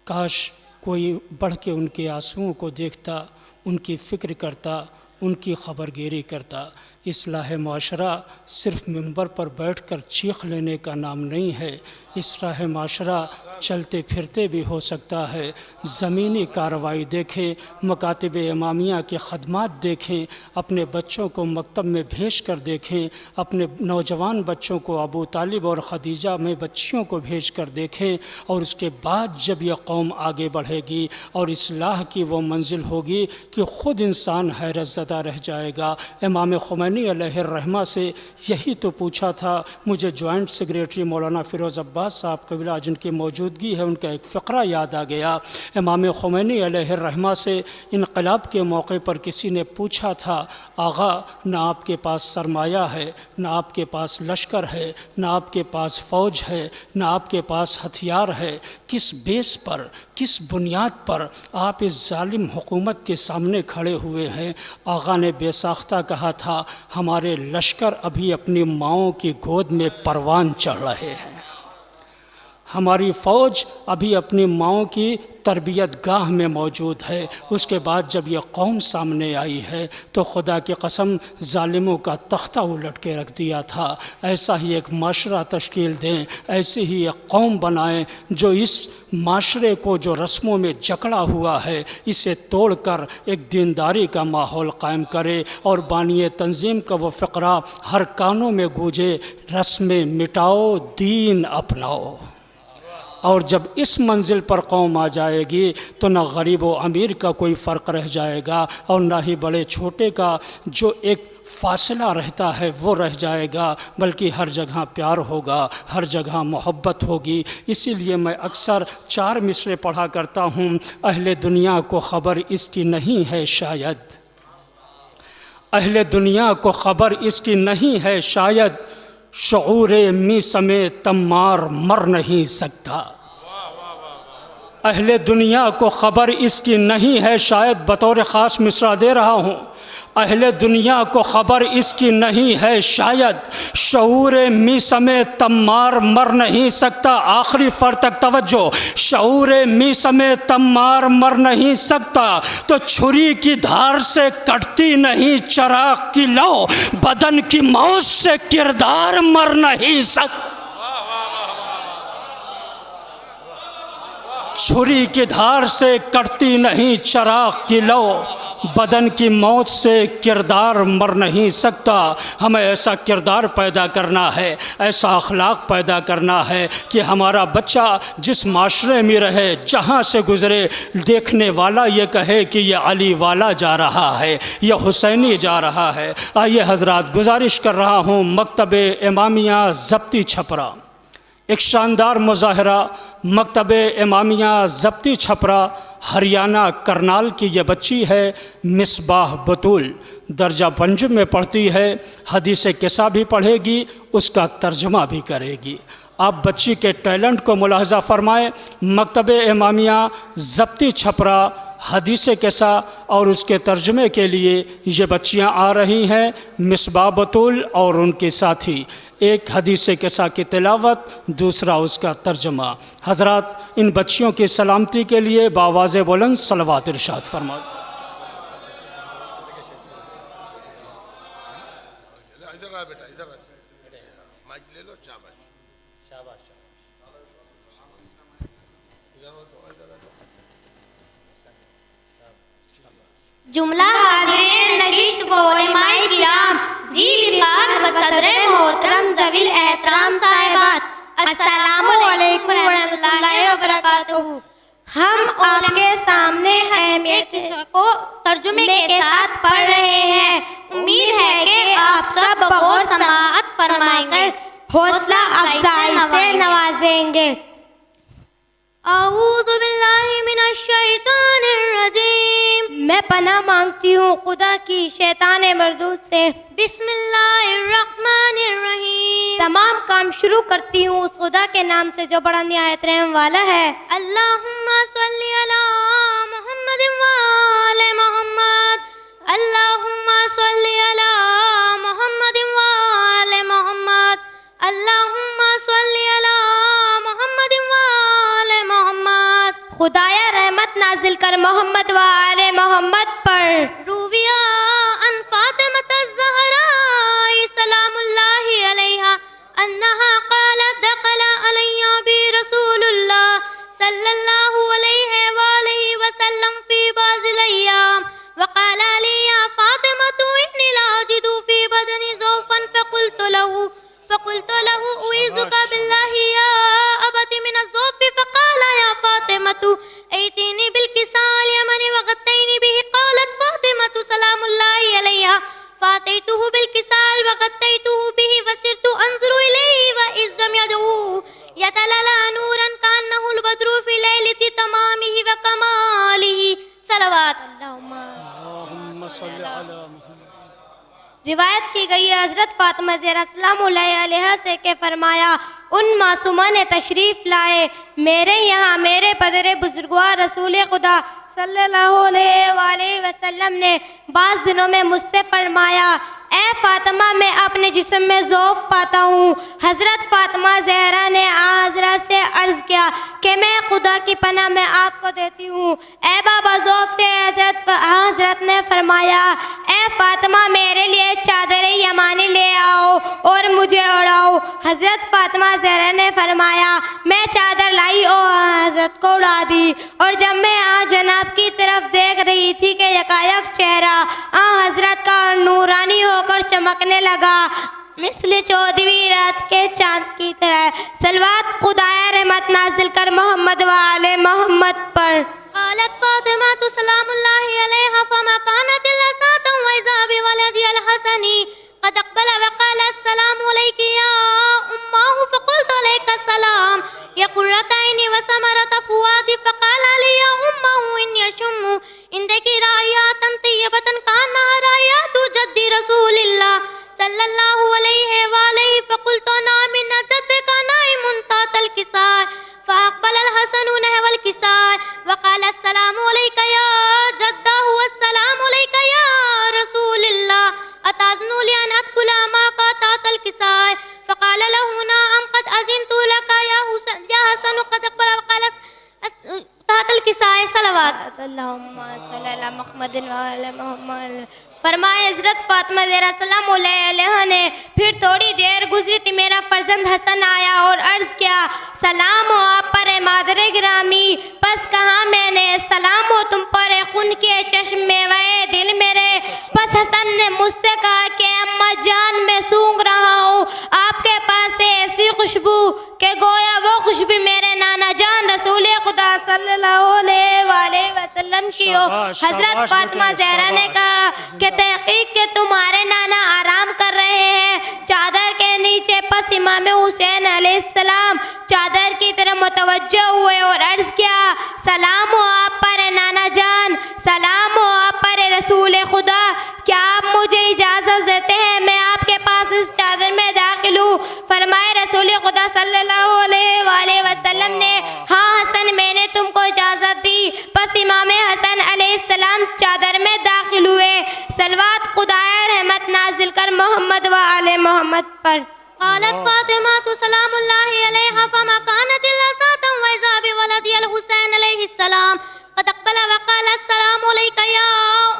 کاش کوئی بڑھ کے ان کے آنسوؤں کو دیکھتا، ان کی فکر کرتا، ان کی خبرگیری کرتا۔ اصلاح معاشرہ صرف منبر پر بیٹھ کر چیخ لینے کا نام نہیں ہے، اصلاح معاشرہ چلتے پھرتے بھی ہو سکتا ہے۔ زمینی کارروائی دیکھیں، مکاتب امامیہ کے خدمات دیکھیں، اپنے بچوں کو مکتب میں بھیج کر دیکھیں، اپنے نوجوان بچوں کو ابو طالب اور خدیجہ میں بچیوں کو بھیج کر دیکھیں، اور اس کے بعد جب یہ قوم آگے بڑھے گی اور اصلاح کی وہ منزل ہوگی کہ خود انسان حیرت زدہ رہ جائے گا۔ امام خمینی علیہ الرحمہ سے یہی تو پوچھا تھا۔ مجھے جوائنٹ سیکریٹری مولانا فیروز عباس صاحب قبلہ جن کی موجودگی ہے ان کا ایک فقرہ یاد آ گیا۔ امام خمینی علیہ الرحمہ سے انقلاب کے موقع پر کسی نے پوچھا تھا، آغا نہ آپ کے پاس سرمایہ ہے، نہ آپ کے پاس لشکر ہے، نہ آپ کے پاس فوج ہے، نہ آپ کے پاس ہتھیار ہے، کس بیس پر، کس بنیاد پر آپ اس ظالم حکومت کے سامنے کھڑے ہوئے ہیں؟ آغا نے بے ساختہ کہا تھا، ہمارے لشکر ابھی اپنی ماؤں کی گود میں پروان چڑھ رہے ہیں، ہماری فوج ابھی اپنی ماؤں کی تربیت گاہ میں موجود ہے۔ اس کے بعد جب یہ قوم سامنے آئی ہے تو خدا کی قسم ظالموں کا تختہ الٹ کے رکھ دیا تھا۔ ایسا ہی ایک معاشرہ تشکیل دیں، ایسی ہی ایک قوم بنائیں جو اس معاشرے کو جو رسموں میں جکڑا ہوا ہے اسے توڑ کر ایک دینداری کا ماحول قائم کرے، اور بانی تنظیم کا وہ فقرہ ہر کانوں میں گونجے، رسمیں مٹاؤ دین اپناؤ۔ اور جب اس منزل پر قوم آ جائے گی تو نہ غریب و امیر کا کوئی فرق رہ جائے گا، اور نہ ہی بڑے چھوٹے کا جو ایک فاصلہ رہتا ہے وہ رہ جائے گا، بلکہ ہر جگہ پیار ہوگا، ہر جگہ محبت ہوگی۔ اسی لیے میں اکثر 4 مصرے پڑھا کرتا ہوں، اہل دنیا کو خبر اس کی نہیں ہے شاید، اہل دنیا کو خبر اس کی نہیں ہے شاید، شعور می سمیت تمار مر نہیں سکتا۔ اہل دنیا کو خبر اس کی نہیں ہے شاید، بطور خاص مصرع دے رہا ہوں، اہل دنیا کو خبر اس کی نہیں ہے شاید، شعور می سمیت تمار مر نہیں سکتا۔ آخری فر تک توجہ، شعور می سمیت تمار مر نہیں سکتا، تو چھری کی دھار سے کٹتی نہیں چراغ کی لو، بدن کی موت سے کردار مر نہیں سکتا۔ چھری کی دھار سے کٹتی نہیں چراغ کی لو، بدن کی موت سے کردار مر نہیں سکتا۔ ہمیں ایسا کردار پیدا کرنا ہے، ایسا اخلاق پیدا کرنا ہے کہ ہمارا بچہ جس معاشرے میں رہے، جہاں سے گزرے، دیکھنے والا یہ کہے کہ یہ علی والا جا رہا ہے، یہ حسینی جا رہا ہے۔ آئیے حضرات، گزارش کر رہا ہوں، مکتب امامیہ ضبطی چھپرا، ایک شاندار مظاہرہ، مکتب امامیہ ضبطی چھپرا، ہریانہ کرنال کی یہ بچی ہے مصباح بطول، درجہ پنجم میں پڑھتی ہے، حدیث قصہ بھی پڑھے گی، اس کا ترجمہ بھی کرے گی۔ آپ بچی کے ٹیلنٹ کو ملاحظہ فرمائیں۔ مکتب امامیہ ضبطی چھپرا، حدیث قصہ اور اس کے ترجمے کے لیے یہ بچیاں آ رہی ہیں، مصباح بطول اور ان کے ساتھی، ایک حدیث قصہ کی تلاوت، دوسرا اس کا ترجمہ۔ حضرات، ان بچیوں کی سلامتی کے لیے بآواز بلند صلوات ارشاد فرمائیں۔ جملہ حاضرین نشست و علماء کرام، ذی وقار و صدر محترم ذوی الاحترام صاحبات، السلام علیکم ورحمۃ اللہ وبرکاتہ۔ ہم آپ کے سامنے اہمیت کو ترجمے کے ساتھ پڑھ رہے ہیں۔ امید ہے کہ آپ سب بغور سماعت فرمائیں گے، حوصلہ افزائی سے نوازیں گے۔ اعوذ باللہ من الشیطان الرجیم، میں پناہ مانگتی ہوں خدا کی شیطان مردود سے۔ بسم اللہ الرحمن الرحیم، تمام کام شروع کرتی ہوں اس خدا کے نام سے جو بڑا نہایت رحم والا ہے۔ اللہم صلی علی محمد وآل محمد، اللہم صلی علی محمد وآل محمد، اللہم صلی علی محمد وآل محمد۔ خدایا رحمت نازل کر محمد و آل محمد پر۔ رویہ ان فاطمۃ الزہراء سلام اللہ علیہا انہا قالت دخل علی بی رسول اللہ صلی اللہ علیہ وآلہ وسلم فی بعض الایام وقال لی یا فاطمۃ انی لا اجد فی بدنی ضعفا فقلت له أعوذك بالله يا أبت من الضعف فقال يا فاطمة ائتيني بالكساء اليمن وغطيني به قالت فاطمة سلام الله عليها فأتيته بالكساء وغطيته به وسرت أنظر إليه وإذ لم يدعوه يتلألأ نورا كأنه البدر في ليلة تمامه وكماله صلوات اللهم صل علی محمد۔ روایت کی گئی ہے حضرت فاطمہ زہرا سلام اللہ علیہا سے کہ فرمایا، ان معصومہ نے تشریف لائے میرے یہاں، میرے پدر بزرگوار رسول خدا صلی اللہ علیہ وآلہ وسلم نے بعض دنوں میں مجھ سے فرمایا اے فاطمہ میں اپنے جسم میں ضعف پاتا ہوں۔ حضرت فاطمہ زہرا نے حضرت سے عرض کیا کہ میں خدا کی پناہ میں آپ کو دیتی ہوں۔ اے بابا ضعف سے حضرت نے فرمایا اے فاطمہ میرے لیے چادر یمانی لے آؤ اور مجھے اڑاؤ۔ حضرت فاطمہ زہرا نے فرمایا میں چادر لائی اور حضرت کو اڑا دی، اور جب میں جناب کی طرف دیکھ رہی تھی کہ یکایک چہرہ حضرت کا نورانی ہو کر چمکنے لگا مثل 14ویں رات کے چاند کی طرح۔ صلوات خدائے رحمت نازل کر محمد و آل محمد پر۔ قالت فاطمة سلام الله عليها فما كانت إلا ساعة وإذا بولدها الحسن قد أقبل وقال السلام عليك يا أمه فقلت عليك السلام يا قرة عيني وثمرة فؤادي فقال لي يا أمه إني أشم عندك رائحة طيبة كأنها رائحة جد رسول الله صلى الله عليه وآله فقلت نعم إن جدك نائم تحت الكساء فأقبل الحسن نحو الكساء وقال السلام عليك يا جده والسلام عليك يا رسول الله أتأذن لي أن أدخل معك تحت الكساء فقال له نعم قد أذنت لك يا حسن قد أقبل وقال تحت الكساء صلوات اللهم صل على محمد وعلى محمد۔ فرمائے حضرت فاطمہ زہرا سلام علیہ نے پھر تھوڑی دیر گزری تھی میرا فرزند حسن آیا اور عرض کیا سلام ہو آپ پر مادر گرامی۔ پس کہا میں نے سلام ہو تم پر خون کے چشم میوائے دل میرے۔ پس حسن نے مجھ سے کہا کہ اماں جان میں سونگ رہا ہوں آپ کے پاس سے ایسی خوشبو کہ گویا وہ خوشبو میرے نانا جان رسول خدا صلی اللہ علیہ وآلہ وسلم کی ہو۔ حضرت فاطمہ زہرا نے کہا کہ تحقیق کہ تمہارے نانا آرام کر رہے ہیں چادر کے نیچے۔ پس امام حسین علیہ السلام چادر کی طرف متوجہ ہوئے اور عرض کیا سلام ہو آپ پر نانا جان، سلام ہو آپ پر رسول خدا، کیا آپ مجھے اجازت دیتے ہیں میں آپ کے پاس اس چادر میں داخل ہوں؟ فرمائے رسول خدا صلی اللہ علیہ وآلہ وسلم نے ہاں حسن میں نے تم کو اجازت دی۔ پس امام حسن علیہ السلام چادر میں داخل ہوئے۔ صلوات خدائے رحمت نازل کر محمد و آل محمد پر۔ قالت فاطمة سلام الله عليها فما كانت إلا ساعة وإذا بولدها الحسين عليه السلام قد أقبل وقال السلام عليك يا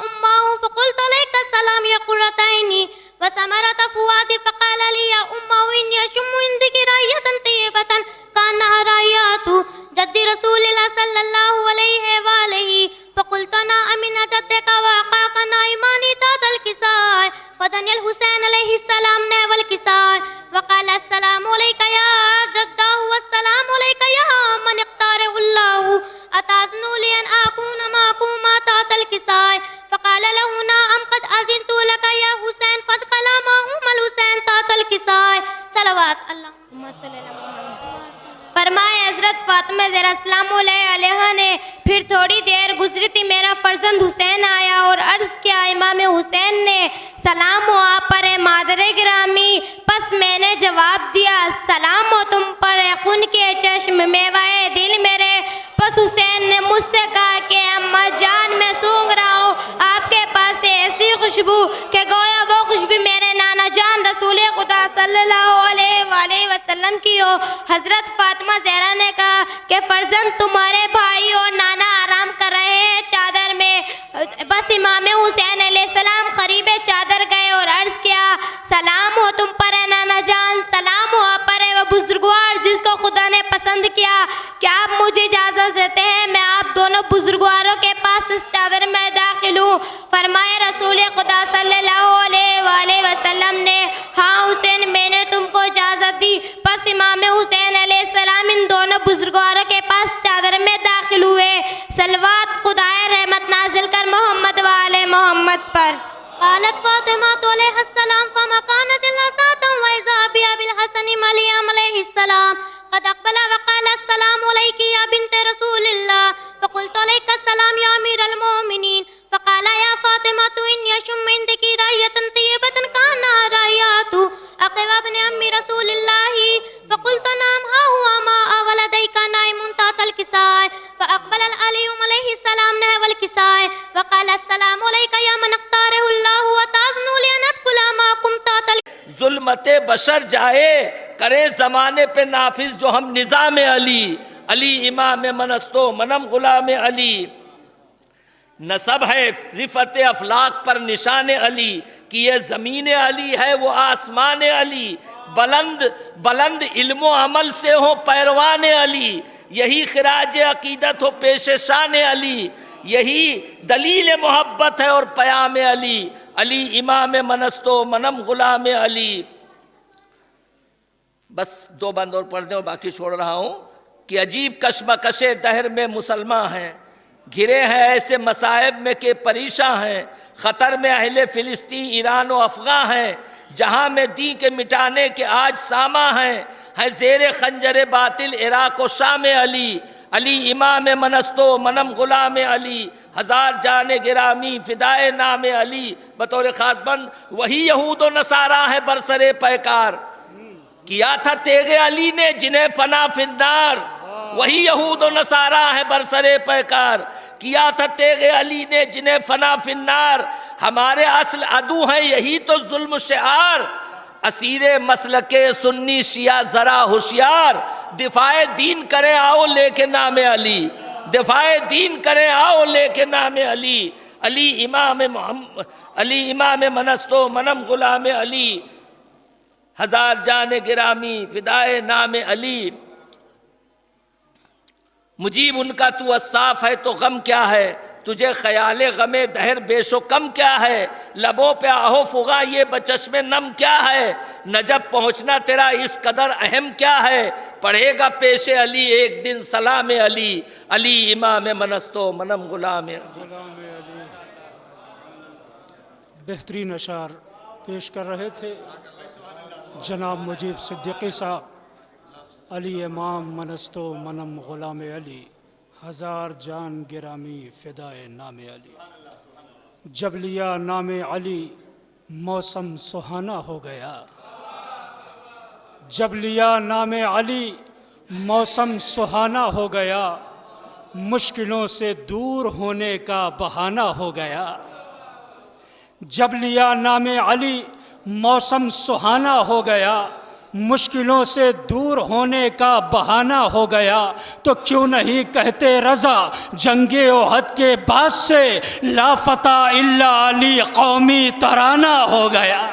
أمه فقلت عليك السلام يا قرة عيني وثمرة فؤادي فقال لي يا أمه إني أشم عندك رائحة طيبة كأنها رائحة جد رسول الله صلى الله عليه وآله فقلت نعم إن جدك وأخاك نائمان تحت الكساء فدني الحسين عليه السلام نحو الكساء وقال السلام عليك يا جده والسلام عليك يا من اختاره الله أتأذن لي أن أكون معكم تحت الكساء فقال له نعم قد أذنت لك يا حسين فادخل معهم الحسين تحت الكساء صلوات اللهم صل على محمد۔ فرمائے حضرت فاطمہ زہرا سلام علیہ نے پھر تھوڑی دیر گزری تھی میرا فرزند حسین آیا اور عرض کیا امام حسین نے سلام ہو آپ پر مادر گرامی۔ پس میں نے جواب دیا سلام ہو تم پر خون کے چشم میوائے دل میرے۔ پس حسین نے مجھ سے کہا کہ اماں جان میں سونگ رہا ہوں آپ کے پاس سے ایسی خوشبو کہ گویا وہ خوشبو میرے نانا جان رسول خدا صلی اللہ علیہ وآلہ وسلم کی ہو۔ حضرت فاطمہ زہرا نے کہا کہ فرزند تمہارے بھائی اور نانا آرام کر رہے ہیں چادر میں۔ بس امام حسین علیہ السلام قریب چادر گئے اور عرض کیا سلام ہو تم پر نانا جان، سلام ہو آپ پر وہ بزرگوار جس کو خدا نے پسند کیا، کیا آپ مجھے اجازت دیتے ہیں میں آپ دونوں بزرگواروں کے پاس اس چادر میں داخل ہوں؟ فرمائے رسول خدا صلی اللہ علیہ وآلہ وسلم نے ہاں حسین میں نے تم کو اجازت دی۔ پس امام حسین علیہ السلام ان دونوں بزرگواروں کے پاس چادر میں داخل ہوئے۔ صلوات خدائے رحمت نازل کر محمد و آل محمد پر۔ قالت فاطمة عليه السلام فما كانت إلا ساعة وإذا بأبي الحسن مريم عليه السلام قد أقبل وقال السلام عليك يا بنت رسول الله فقلت عليك السلام يا أمير المؤمنين فقال يا فاطمة إني أشم عندك رائحة طيبة كأنها رائحة أخي وابن أم رسول الله فقلت نعم ها هو ما ولديك نائم تحت الكساء فأقبل العلي عليه السلام نحو الكساء وقال السلام عليك يا من اختاره الله وتأذن لي أن أدخل معك بشر جائے کرے زمانے پہ نافذ جو ہم نظام علی، علی امام منستو منم غلام علی، نسب ہے رفت افلاق پر نشان علی، کہ یہ زمین علی ہے وہ آسمان علی، بلند بلند علم و عمل سے ہو پیروان علی، یہی خراج عقیدت ہو پیش شان علی، یہی دلیل محبت ہے اور پیام علی، علی امام منستو منم غلام علی۔ بس 2 بند اور پڑھ دیں اور باقی چھوڑ رہا ہوں کہ عجیب کشمکش دہر میں مسلمان ہیں، گھرے ہیں ایسے مصائب میں کہ پریشاں ہیں، خطر میں اہل فلسطین ایران و افغاں ہیں، جہاں میں دین کے مٹانے کے آج ساماں ہیں، زیر خنجر باطل عراق و شام علی، علی امام منستو منم غلام علی، ہزار جان گرامی فدائے نام علی۔ بطور خاص بند وہی یہود و نصارہ ہے برسر پیکار، کیا تھا تیغ علی نے جنہیں فنا فی النار، وہی یہود و نصارہ ہے برسر پیکار، کیا تھا تیغ علی نے جنہیں فنا فی النار، ہمارے اصل عدو ہیں یہی تو ظلم شعار، اسیر مسلک سنی شیعہ ذرا ہوشیار، دفاع دین کریں آؤ لے کے نام علی، دفاع دین کریں آؤ لے کے نام علی، علی امام منستو منم غلام علی، ہزار جان گرامی فدائے نام علی۔ مجیب ان کا تو الصاف ہے تو غم کیا ہے، تجھے خیال غم دہر بیش و کم کیا ہے، لبوں پہ آہو فغاں یہ بچشم نم کیا ہے، نجب پہنچنا تیرا اس قدر اہم کیا ہے، پڑھے گا پیش علی ایک دن سلام علی، علی امام منستو منم غلام علی۔ بہترین اشعار پیش کر رہے تھے جناب مجیب صدیقی صاحب، علی امام منستو منم غلام علی، ہزار جان گرامی فدائے نام علی۔ جب لیا نام علی موسم سہانا ہو گیا، جب لیا نام علی موسم سہانا ہو گیا، مشکلوں سے دور ہونے کا بہانہ ہو گیا، جب لیا نام علی موسم سہانا ہو گیا، مشکلوں سے دور ہونے کا بہانہ ہو گیا، تو کیوں نہیں کہتے رضا جنگ احد کے بعد سے لا فتح الا علی قومی ترانہ ہو گیا،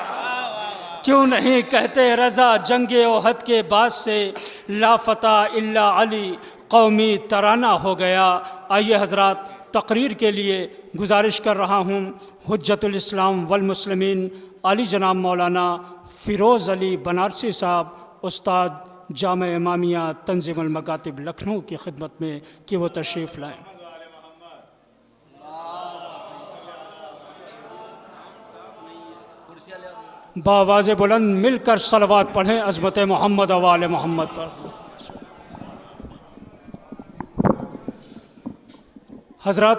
کیوں نہیں کہتے رضا جنگ احد کے بعد سے لا فتح الا علی قومی ترانہ ہو گیا۔ آئیے حضرات، تقریر کے لیے گزارش کر رہا ہوں حجت الاسلام والمسلمین علی جناب مولانا فیروز علی بنارسی صاحب، استاد جامع امامیہ تنظیم المکاتب لکھنؤ کی خدمت میں کہ وہ تشریف لائیں۔ بآواز بلند مل کر صلوات پڑھیں عظمت محمد و آل محمد پر۔ حضرات،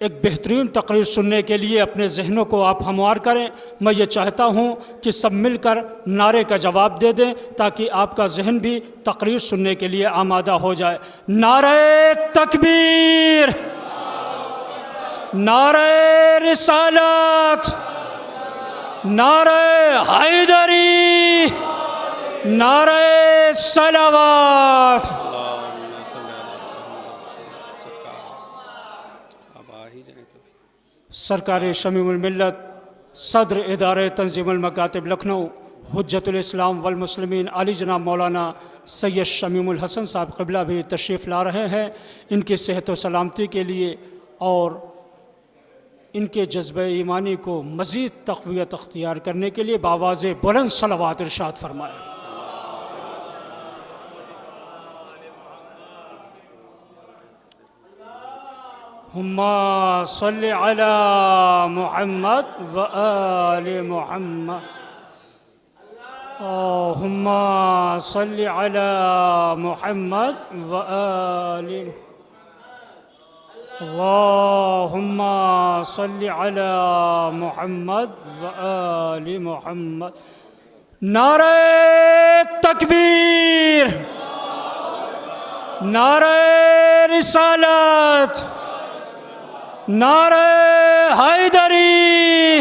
ایک بہترین تقریر سننے کے لیے اپنے ذہنوں کو آپ ہموار کریں۔ میں یہ چاہتا ہوں کہ سب مل کر نعرے کا جواب دے دیں تاکہ آپ کا ذہن بھی تقریر سننے کے لیے آمادہ ہو جائے۔ نعرہ تکبیر، نعرہ رسالت، نعرہ حیدری، نعرہ صلوات۔ سرکار شمیم الملت صدر ادارہ تنظیم المکاتب لکھنؤ حجت الاسلام والمسلمین علی جناب مولانا سید شمیم الحسن صاحب قبلہ بھی تشریف لا رہے ہیں۔ ان کی صحت و سلامتی کے لیے اور ان کے جذبہ ایمانی کو مزید تقویت اختیار کرنے کے لیے بآواز بلند صلوات ارشاد فرمائیں۔ اللہم صلی علی محمد و آل محمد، اللہم صلی علی محمد و آل، اللہم صلی علی محمد و آل محمد۔ نعرہ تکبیر، نعرہ رسالت، نعرہ حیدری،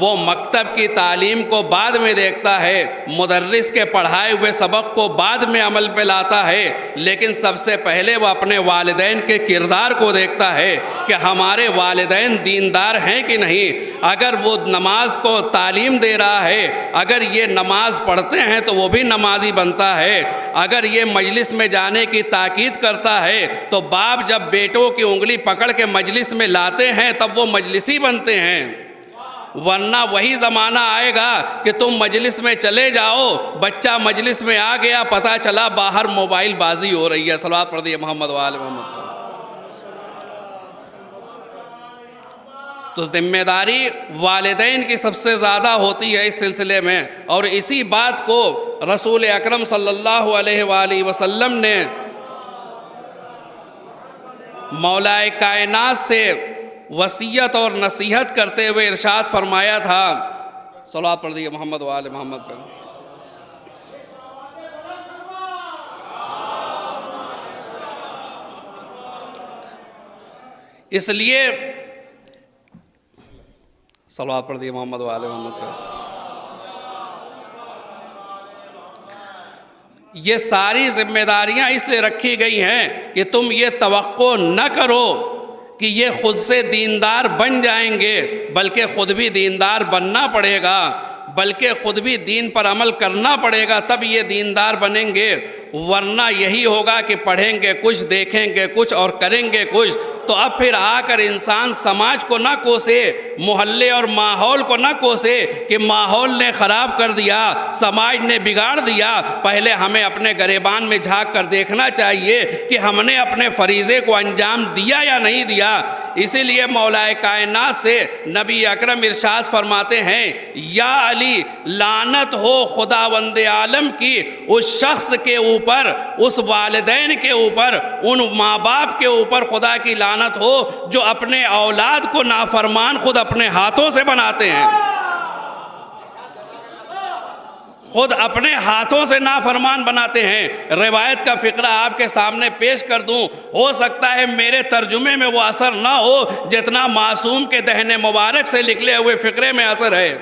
وہ مکتب کی تعلیم کو بعد میں دیکھتا ہے، مدرس کے پڑھائے ہوئے سبق کو بعد میں عمل پہ لاتا ہے، لیکن سب سے پہلے وہ اپنے والدین کے کردار کو دیکھتا ہے کہ ہمارے والدین دیندار ہیں کہ نہیں۔ اگر وہ نماز کو تعلیم دے رہا ہے، اگر یہ نماز پڑھتے ہیں تو وہ بھی نمازی بنتا ہے۔ اگر یہ مجلس میں جانے کی تاکید کرتا ہے تو باپ جب بیٹوں کی انگلی پکڑ کے مجلس میں لاتے ہیں تب وہ مجلسی بنتے ہیں، ورنہ وہی زمانہ آئے گا کہ تم مجلس میں چلے جاؤ، بچہ مجلس میں آ گیا، پتہ چلا باہر موبائل بازی ہو رہی ہے۔ صلوات پڑھ دیے محمد و آل محمد۔ تو ذمہ داری والدین کی سب سے زیادہ ہوتی ہے اس سلسلے میں، اور اسی بات کو رسول اکرم صلی اللہ علیہ وآلہ وسلم نے مولا کائنات سے وصیت اور نصیحت کرتے ہوئے ارشاد فرمایا تھا۔ صلوات پڑھ دیے محمد و آل محمد پر۔ اس لیے صلوات پڑھ دیے محمد و آل محمد پر۔ یہ ساری ذمہ داریاں اس لیے رکھی گئی ہیں کہ تم یہ توقع نہ کرو کہ یہ خود سے دیندار بن جائیں گے، بلکہ خود بھی دیندار بننا پڑے گا، بلکہ خود بھی دین پر عمل کرنا پڑے گا، تب یہ دیندار بنیں گے۔ ورنہ یہی ہوگا کہ پڑھیں گے کچھ، دیکھیں گے کچھ اور کریں گے کچھ، تو اب پھر آ کر انسان سماج کو نہ کوسے، محلے اور ماحول کو نہ کوسے کہ ماحول نے خراب کر دیا، سماج نے بگاڑ دیا۔ پہلے ہمیں اپنے گریبان میں جھانک کر دیکھنا چاہیے کہ ہم نے اپنے فریضے کو انجام دیا یا نہیں دیا۔ اسی لیے مولا کائنات سے نبی اکرم ارشاد فرماتے ہیں، یا علی لعنت ہو خداوند عالم کی اس شخص کے اوپر، اس والدین کے اوپر، ان ماں باپ کے اوپر خدا کی لعنت ہو جو اپنے اولاد کو نافرمان خود اپنے ہاتھوں سے بناتے ہیں، خود اپنے ہاتھوں سے نافرمان بناتے ہیں۔ روایت کا فقرہ آپ کے سامنے پیش کر دوں، ہو سکتا ہے میرے ترجمے میں وہ اثر نہ ہو جتنا معصوم کے دہن مبارک سے نکلے ہوئے فقرے میں اثر ہے۔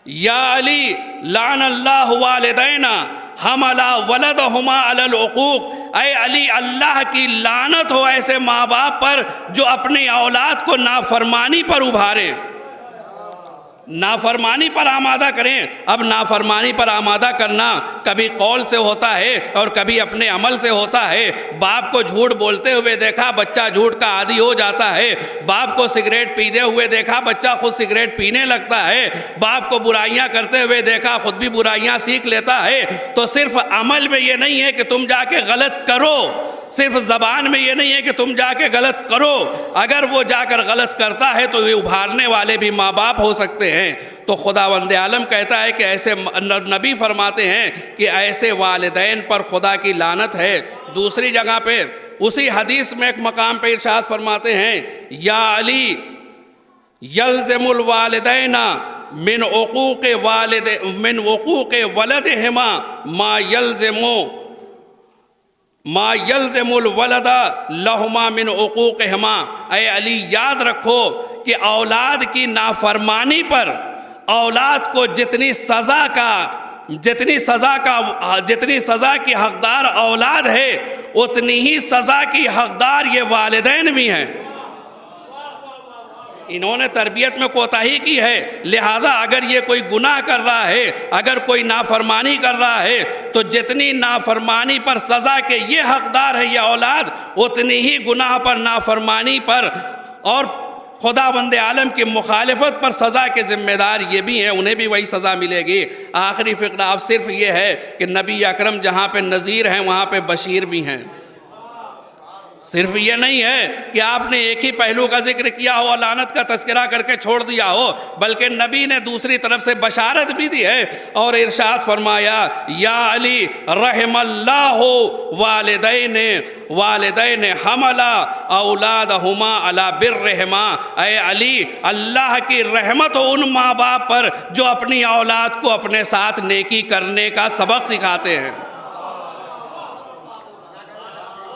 یا علی لعن اللہ والدینا حملا ولدہما علی العقوق، اے علی اللہ کی لعنت ہو ایسے ماں باپ پر جو اپنی اولاد کو نافرمانی پر ابھاریں، نافرمانی پر آمادہ کریں۔ اب نافرمانی پر آمادہ کرنا کبھی قول سے ہوتا ہے اور کبھی اپنے عمل سے ہوتا ہے۔ باپ کو جھوٹ بولتے ہوئے دیکھا، بچہ جھوٹ کا عادی ہو جاتا ہے۔ باپ کو سگریٹ پیتے ہوئے دیکھا، بچہ خود سگریٹ پینے لگتا ہے۔ باپ کو برائیاں کرتے ہوئے دیکھا، خود بھی برائیاں سیکھ لیتا ہے۔ تو صرف عمل میں یہ نہیں ہے کہ تم جا کے غلط کرو، صرف زبان میں یہ نہیں ہے کہ تم جا کے غلط کرو، اگر وہ جا کر غلط کرتا ہے تو یہ ابھارنے والے بھی ماں باپ ہو سکتے ہیں۔ تو خداوند عالم کہتا ہے کہ ایسے نبی فرماتے ہیں کہ ایسے والدین پر خدا کی لعنت ہے۔ دوسری جگہ پہ اسی حدیث میں ایک مقام پہ ارشاد فرماتے ہیں، یا علی یلزم الوالدین من عقوق ولدہما ما یلزم الولد لہما من عقوقہما۔ اے علی یاد رکھو کہ اولاد کی نافرمانی پر اولاد کو جتنی سزا کی حقدار اولاد ہے، اتنی ہی سزا کی حقدار یہ والدین بھی ہیں۔ انہوں نے تربیت میں کوتاہی کی ہے، لہذا اگر یہ کوئی گناہ کر رہا ہے، اگر کوئی نافرمانی کر رہا ہے، تو جتنی نافرمانی پر سزا کے یہ حقدار ہے یہ اولاد، اتنی ہی گناہ پر، نافرمانی پر اور خداوند عالم کی مخالفت پر سزا کے ذمہ دار یہ بھی ہیں، انہیں بھی وہی سزا ملے گی۔ آخری فقرہ اب صرف یہ ہے کہ نبی اکرم جہاں پہ نذیر ہیں وہاں پہ بشیر بھی ہیں۔ صرف یہ نہیں ہے کہ آپ نے ایک ہی پہلو کا ذکر کیا ہو، لعنت کا تذکرہ کر کے چھوڑ دیا ہو، بلکہ نبی نے دوسری طرف سے بشارت بھی دی ہے اور ارشاد فرمایا، یا علی رحم اللہ والدین حملا اولادہما علی برہما۔ اے علی اللہ کی رحمت ہو ان ماں باپ پر جو اپنی اولاد کو اپنے ساتھ نیکی کرنے کا سبق سکھاتے ہیں۔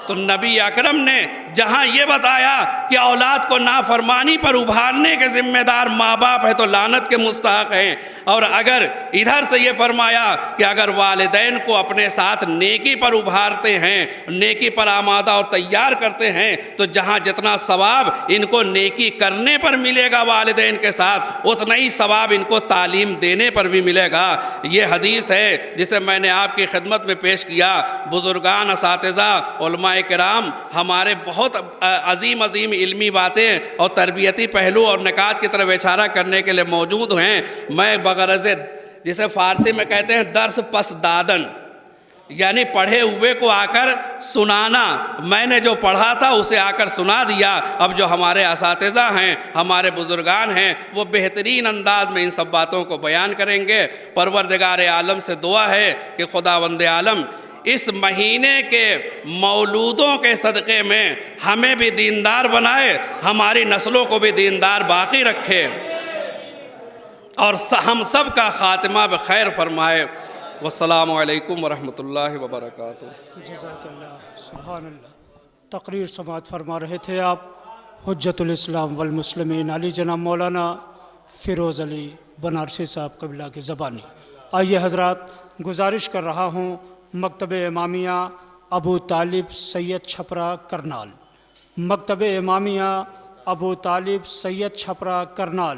تو نبی اکرم نے جہاں یہ بتایا کہ اولاد کو نافرمانی پر ابھارنے کے ذمہ دار ماں باپ ہے تو لعنت کے مستحق ہیں، اور اگر ادھر سے یہ فرمایا کہ اگر والدین کو اپنے ساتھ نیکی پر ابھارتے ہیں، نیکی پر آمادہ اور تیار کرتے ہیں، تو جہاں جتنا ثواب ان کو نیکی کرنے پر ملے گا والدین کے ساتھ، اتنا ہی ثواب ان کو تعلیم دینے پر بھی ملے گا۔ یہ حدیث ہے جسے میں نے آپ کی خدمت میں پیش کیا۔ بزرگان، اساتذہ، علماء کرام ہمارے بہت عظیم علمی باتیں اور تربیتی پہلو اور نکات کی طرف اشارہ کرنے کے لیے موجود ہیں۔ میں بغرض جسے فارسی میں کہتے ہیں درس پس دادن، یعنی پڑھے ہوئے کو آ کر سنانا، میں نے جو پڑھا تھا اسے آ کر سنا دیا۔ اب جو ہمارے اساتذہ ہیں، ہمارے بزرگان ہیں، وہ بہترین انداز میں ان سب باتوں کو بیان کریں گے۔ پروردگار عالم سے دعا ہے کہ خداوند عالم اس مہینے کے مولودوں کے صدقے میں ہمیں بھی دیندار بنائے، ہماری نسلوں کو بھی دیندار باقی رکھے، اور ہم سب کا خاتمہ بخیر فرمائے۔ والسلام علیکم ورحمۃ اللہ وبرکاتہ۔ جزاک اللہ، سبحان اللہ۔ تقریر سماعت فرما رہے تھے آپ حجت الاسلام والمسلمین علی جناب مولانا فیروز علی بنارسی صاحب قبلہ کی زبانی۔ آئیے حضرات، گزارش کر رہا ہوں مکتب امامیہ ابو طالب سید چھپرا کرنال، مکتب امامیہ ابو طالب سید چھپرا کرنال،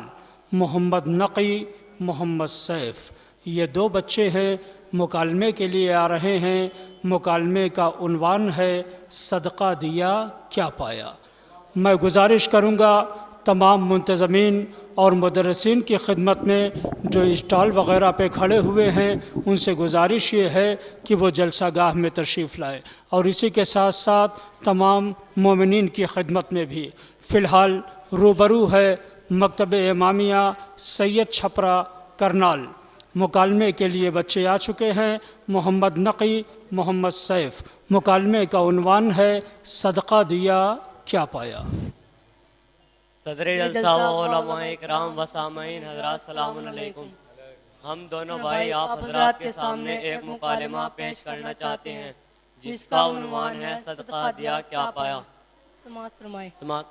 محمد نقی، محمد سیف، یہ دو بچے ہیں، مکالمے کے لیے آ رہے ہیں۔ مکالمے کا عنوان ہے صدقہ دیا کیا پایا۔ میں گزارش کروں گا تمام منتظمین اور مدرسین کی خدمت میں جو اسٹال وغیرہ پہ کھڑے ہوئے ہیں، ان سے گزارش یہ ہے کہ وہ جلسہ گاہ میں تشریف لائے، اور اسی کے ساتھ ساتھ تمام مومنین کی خدمت میں بھی۔ فی الحال روبرو ہے مکتب امامیہ سید چھپرا کرنال، مکالمے کے لیے بچے آ چکے ہیں، محمد نقی، محمد سیف۔ مکالمے کا عنوان ہے صدقہ دیا کیا پایا۔ صدر جلسہ و علماء اکرام و سامعین حضرات، السلام علیکم۔ ہم دونوں بھائی آپ حضرات کے سامنے ایک مکالمہ پیش کرنا چاہتے ہیں جس کا عنوان ہے صدقہ دیا کیا پایا۔ سماعت فرمائیں۔ سماعت۔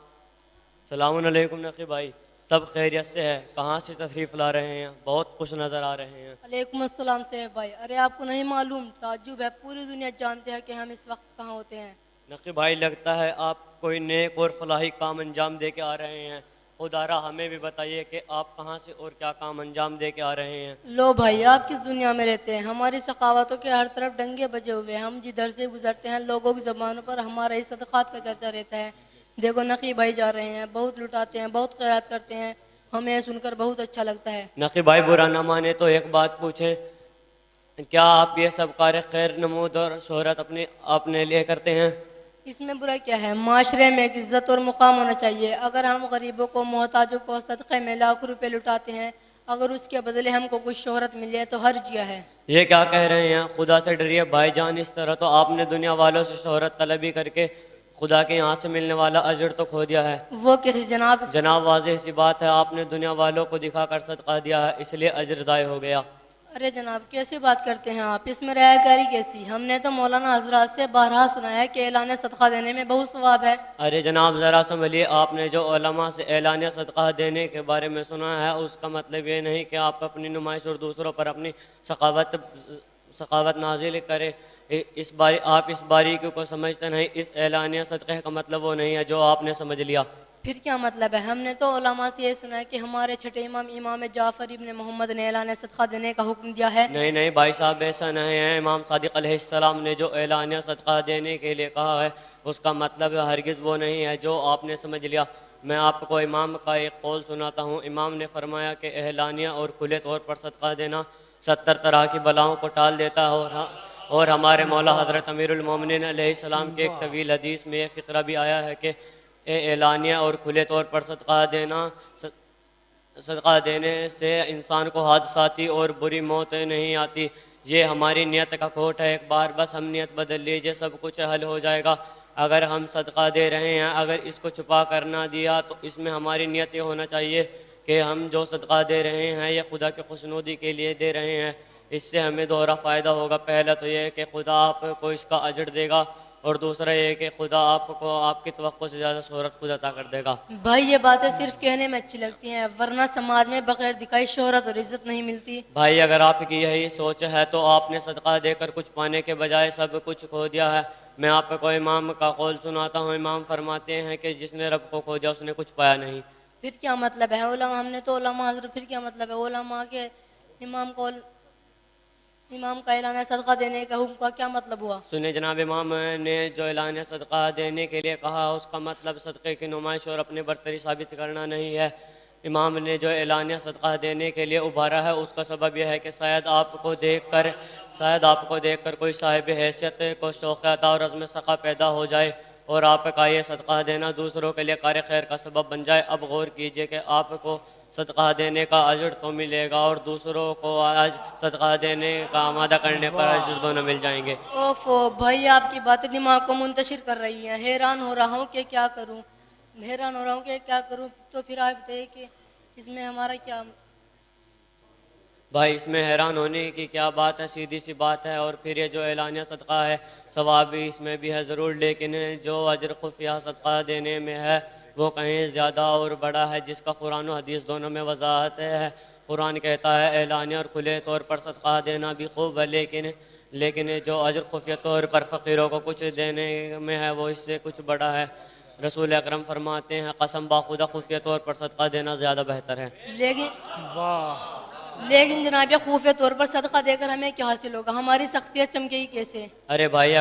السلام علیکم نقی بھائی، سب خیریت سے ہے؟ کہاں سے تشریف لا رہے ہیں؟ بہت خوش نظر آ رہے ہیں۔ علیکم السلام سے بھائی، ارے آپ کو نہیں معلوم، تعجب ہے، پوری دنیا جانتے ہیں کہ ہم اس وقت کہاں ہوتے ہیں۔ نقی بھائی، لگتا ہے آپ کوئی نیک اور فلاحی کام انجام دے کے آ رہے ہیں۔ خدا را ہمیں بھی بتائیے کہ آپ کہاں سے اور کیا کام انجام دے کے آ رہے ہیں۔ لو بھائی، آپ کس دنیا میں رہتے ہیں؟ ہماری ثقافتوں کے ہر طرف ڈنگے بجے ہوئے ہیں، ہم جدھر سے گزرتے ہیں لوگوں کی زبانوں پر ہمارا ہی صدقات کا چرچا رہتا ہے۔ دیکھو نقی بھائی جا رہے ہیں، بہت لٹاتے ہیں، بہت خیرات کرتے ہیں، ہمیں سن کر بہت اچھا لگتا ہے۔ نقی بھائی برا نہ مانے تو ایک بات پوچھیں، کیا آپ یہ سب کار خیر نمود اور شہرت اپنے لیے کرتے ہیں؟ اس میں برا کیا ہے؟ معاشرے میں ایک عزت اور مقام ہونا چاہیے۔ اگر ہم غریبوں کو، محتاجوں کو صدقے میں لاکھ روپے لٹاتے ہیں، اگر اس کے بدلے ہم کو کچھ شہرت مل جائے تو حرج کیا ہے؟ یہ کیا کہہ رہے ہیں؟ خدا سے ڈریے بھائی جان، اس طرح تو آپ نے دنیا والوں سے شہرت طلبی کر کے خدا کے یہاں سے ملنے والا اجر تو کھو دیا ہے۔ وہ کیسے جناب؟ جناب واضح سی بات ہے، آپ نے دنیا والوں کو دکھا کر صدقہ دیا ہے، اس لیے اجر ضائع ہو گیا۔ ارے جناب کیسی بات کرتے ہیں آپ، اس میں رعایا کاری کیسی؟ ہم نے تو مولانا حضرات سے بارہا سنا ہے کہ اعلان صدقہ دینے میں بہت ثواب ہے۔ ارے جناب ذرا سنبھلیے، آپ نے جو علماء سے اعلان صدقہ دینے کے بارے میں سنا ہے، اس کا مطلب یہ نہیں کہ آپ اپنی نمائش اور دوسروں پر اپنی ثقافت نازل کرے۔ آپ اس باریکی کو سمجھتے نہیں، اس اعلانیہ صدقے کا مطلب وہ نہیں ہے جو آپ نے سمجھ لیا۔ پھر کیا مطلب ہے؟ ہم نے تو علماء سے یہ سنا ہے کہ ہمارے چھٹے امام جعفر ابن محمد نے اعلان صدقہ دینے کا حکم دیا ہے۔ نہیں بھائی صاحب، ایسا نہیں ہے۔ امام صادق علیہ السلام نے جو اعلانیہ صدقہ دینے کے لیے کہا ہے، اس کا مطلب ہرگز وہ نہیں ہے جو آپ نے سمجھ لیا۔ میں آپ کو امام کا ایک قول سناتا ہوں۔ امام نے فرمایا کہ اعلانیہ اور کھلے طور پر صدقہ دینا 70 طرح کی بلاؤں کو ٹال دیتا ہے، اور ہمارے مولا حضرت امیر المومنین علیہ السلام کے ایک طویل حدیث میں یہ فقرہ بھی آیا ہے کہ اعلانیہ اور کھلے طور پر صدقہ دینے سے انسان کو حادثاتی اور بری موت نہیں آتی۔ یہ ہماری نیت کا کھوٹ ہے، ایک بار بس ہم نیت بدل لیجئے، سب کچھ حل ہو جائے گا۔ اگر ہم صدقہ دے رہے ہیں، اگر اس کو چھپا کر نہ دیا تو اس میں ہماری نیت یہ ہونا چاہیے کہ ہم جو صدقہ دے رہے ہیں یہ خدا کی خوشنودی کے لیے دے رہے ہیں۔ اس سے ہمیں دوہرا فائدہ ہوگا۔ پہلا تو یہ کہ خدا آپ کو اس کا اجر دے گا، اور دوسرا یہ کہ خدا آپ کو آپ کی توقع سے زیادہ شہرت خود عطا کر دے گا۔ بھائی یہ باتیں صرف کہنے میں اچھی لگتی ہیں، ورنہ سماج میں بغیر دکھائی شہرت اور عزت نہیں ملتی۔ بھائی اگر آپ کی یہی سوچ ہے تو آپ نے صدقہ دے کر کچھ پانے کے بجائے سب کچھ کھو دیا ہے۔ میں آپ کو امام کا قول سناتا ہوں، امام فرماتے ہیں کہ جس نے رب کو کھو دیا اس نے کچھ پایا نہیں۔ پھر کیا مطلب ہے علماء، ہم نے تو علماء حضرت، پھر کیا مطلب ہے علماء کے امام کا اعلان صدقہ دینے کا حکم کا کیا مطلب ہوا؟ سنیں جناب، امام نے جو اعلان صدقہ دینے کے لیے کہا اس کا مطلب صدقے کی نمائش اور اپنی برتری ثابت کرنا نہیں ہے۔ امام نے جو اعلان صدقہ دینے کے لیے ابھارا ہے اس کا سبب یہ ہے کہ شاید آپ کو دیکھ کر کوئی صاحب حیثیت کو شوق عطا اور عزم سخا پیدا ہو جائے اور آپ کا یہ صدقہ دینا دوسروں کے لیے کار خیر کا سبب بن جائے۔ اب غور کیجئے کہ آپ کو صدقہ دینے کا اجر تو ملے گا اور دوسروں کو آج صدقہ دینے کا آمادہ کرنے پر اجر دونوں مل جائیں گے۔ اوفو بھائی آپ کی باتیں دماغ کو منتشر کر رہی ہیں، حیران ہو رہا ہوں کہ کیا کروں، تو پھر آپ بتائیے کہ اس میں ہمارا کیا؟ بھائی اس میں حیران ہونے کی کیا بات ہے، سیدھی سی بات ہے۔ اور پھر یہ جو اعلانیہ صدقہ ہے ثواب بھی اس میں بھی ہے ضرور، لیکن جو اجر خفیہ صدقہ دینے میں ہے وہ کہیں زیادہ اور بڑا ہے، جس کا قرآن و حدیث دونوں میں وضاحت ہے۔ قرآن کہتا ہے اعلانیہ اور کھلے طور پر صدقہ دینا بھی خوب ہے، لیکن جو اجر خفیہ طور پر فقیروں کو کچھ دینے میں ہے وہ اس سے کچھ بڑا ہے۔ رسول اکرم فرماتے ہیں قسم باخدا خفیہ طور پر صدقہ دینا زیادہ بہتر ہے۔ لیکن جناب یہ خفیہ طور پر صدقہ دے کر ہمیں کیا حاصل ہوگا، ہماری شخصیت چمکے گی کیسے؟ ارے بھائی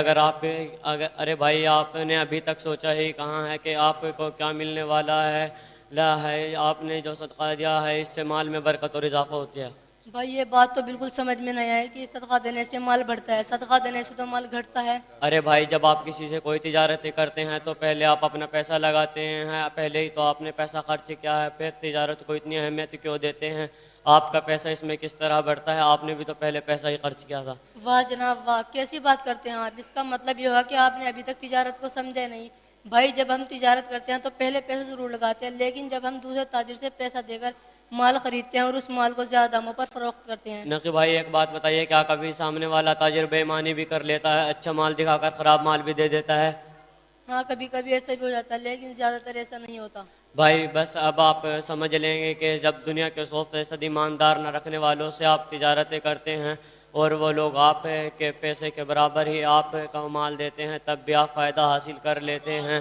آپ نے ابھی تک سوچا ہی کہاں ہے کہ آپ کو کیا ملنے والا ہے؟ لا ہے، آپ نے جو صدقہ دیا ہے اس سے مال میں برکت اور اضافہ ہوتی ہے۔ بھائی یہ بات تو بالکل سمجھ میں نہیں آئی کہ صدقہ دینے سے مال بڑھتا ہے، صدقہ دینے سے تو مال گھٹتا ہے۔ ارے بھائی جب آپ کسی سے کوئی تجارت کرتے ہیں تو پہلے آپ اپنا پیسہ لگاتے ہیں، پہلے ہی تو آپ نے پیسہ خرچ کیا ہے، پھر تجارت کو اتنی اہمیت کیوں دیتے ہیں؟ آپ کا پیسہ اس میں کس طرح بڑھتا ہے؟ آپ نے بھی تو پہلے پیسہ ہی خرچ کیا تھا۔ واہ جناب واہ، کیسی بات کرتے ہیں آپ، اس کا مطلب یہ ہوا کہ آپ نے ابھی تک تجارت کو سمجھا نہیں۔ بھائی جب ہم تجارت کرتے ہیں تو پہلے پیسہ ضرور لگاتے ہیں، لیکن جب ہم دوسرے تاجر سے پیسہ دے کر مال خریدتے ہیں اور اس مال کو زیادہ داموں پر فروخت کرتے ہیں۔ نقی بھائی ایک بات بتائیے، کیا کبھی سامنے والا تاجر بے ایمانی بھی کر لیتا ہے، اچھا مال دکھا کر خراب مال بھی دے دیتا ہے؟ ہاں کبھی کبھی ایسا بھی ہو جاتا ہے، لیکن زیادہ تر ایسا نہیں ہوتا۔ بھائی بس اب آپ سمجھ لیں گے کہ جب دنیا کے 100% ایماندار نہ رکھنے والوں سے آپ تجارتیں کرتے ہیں اور وہ لوگ آپ کے پیسے کے برابر ہی آپ کا مال دیتے ہیں، تب بھی آپ فائدہ حاصل کر لیتے ہیں۔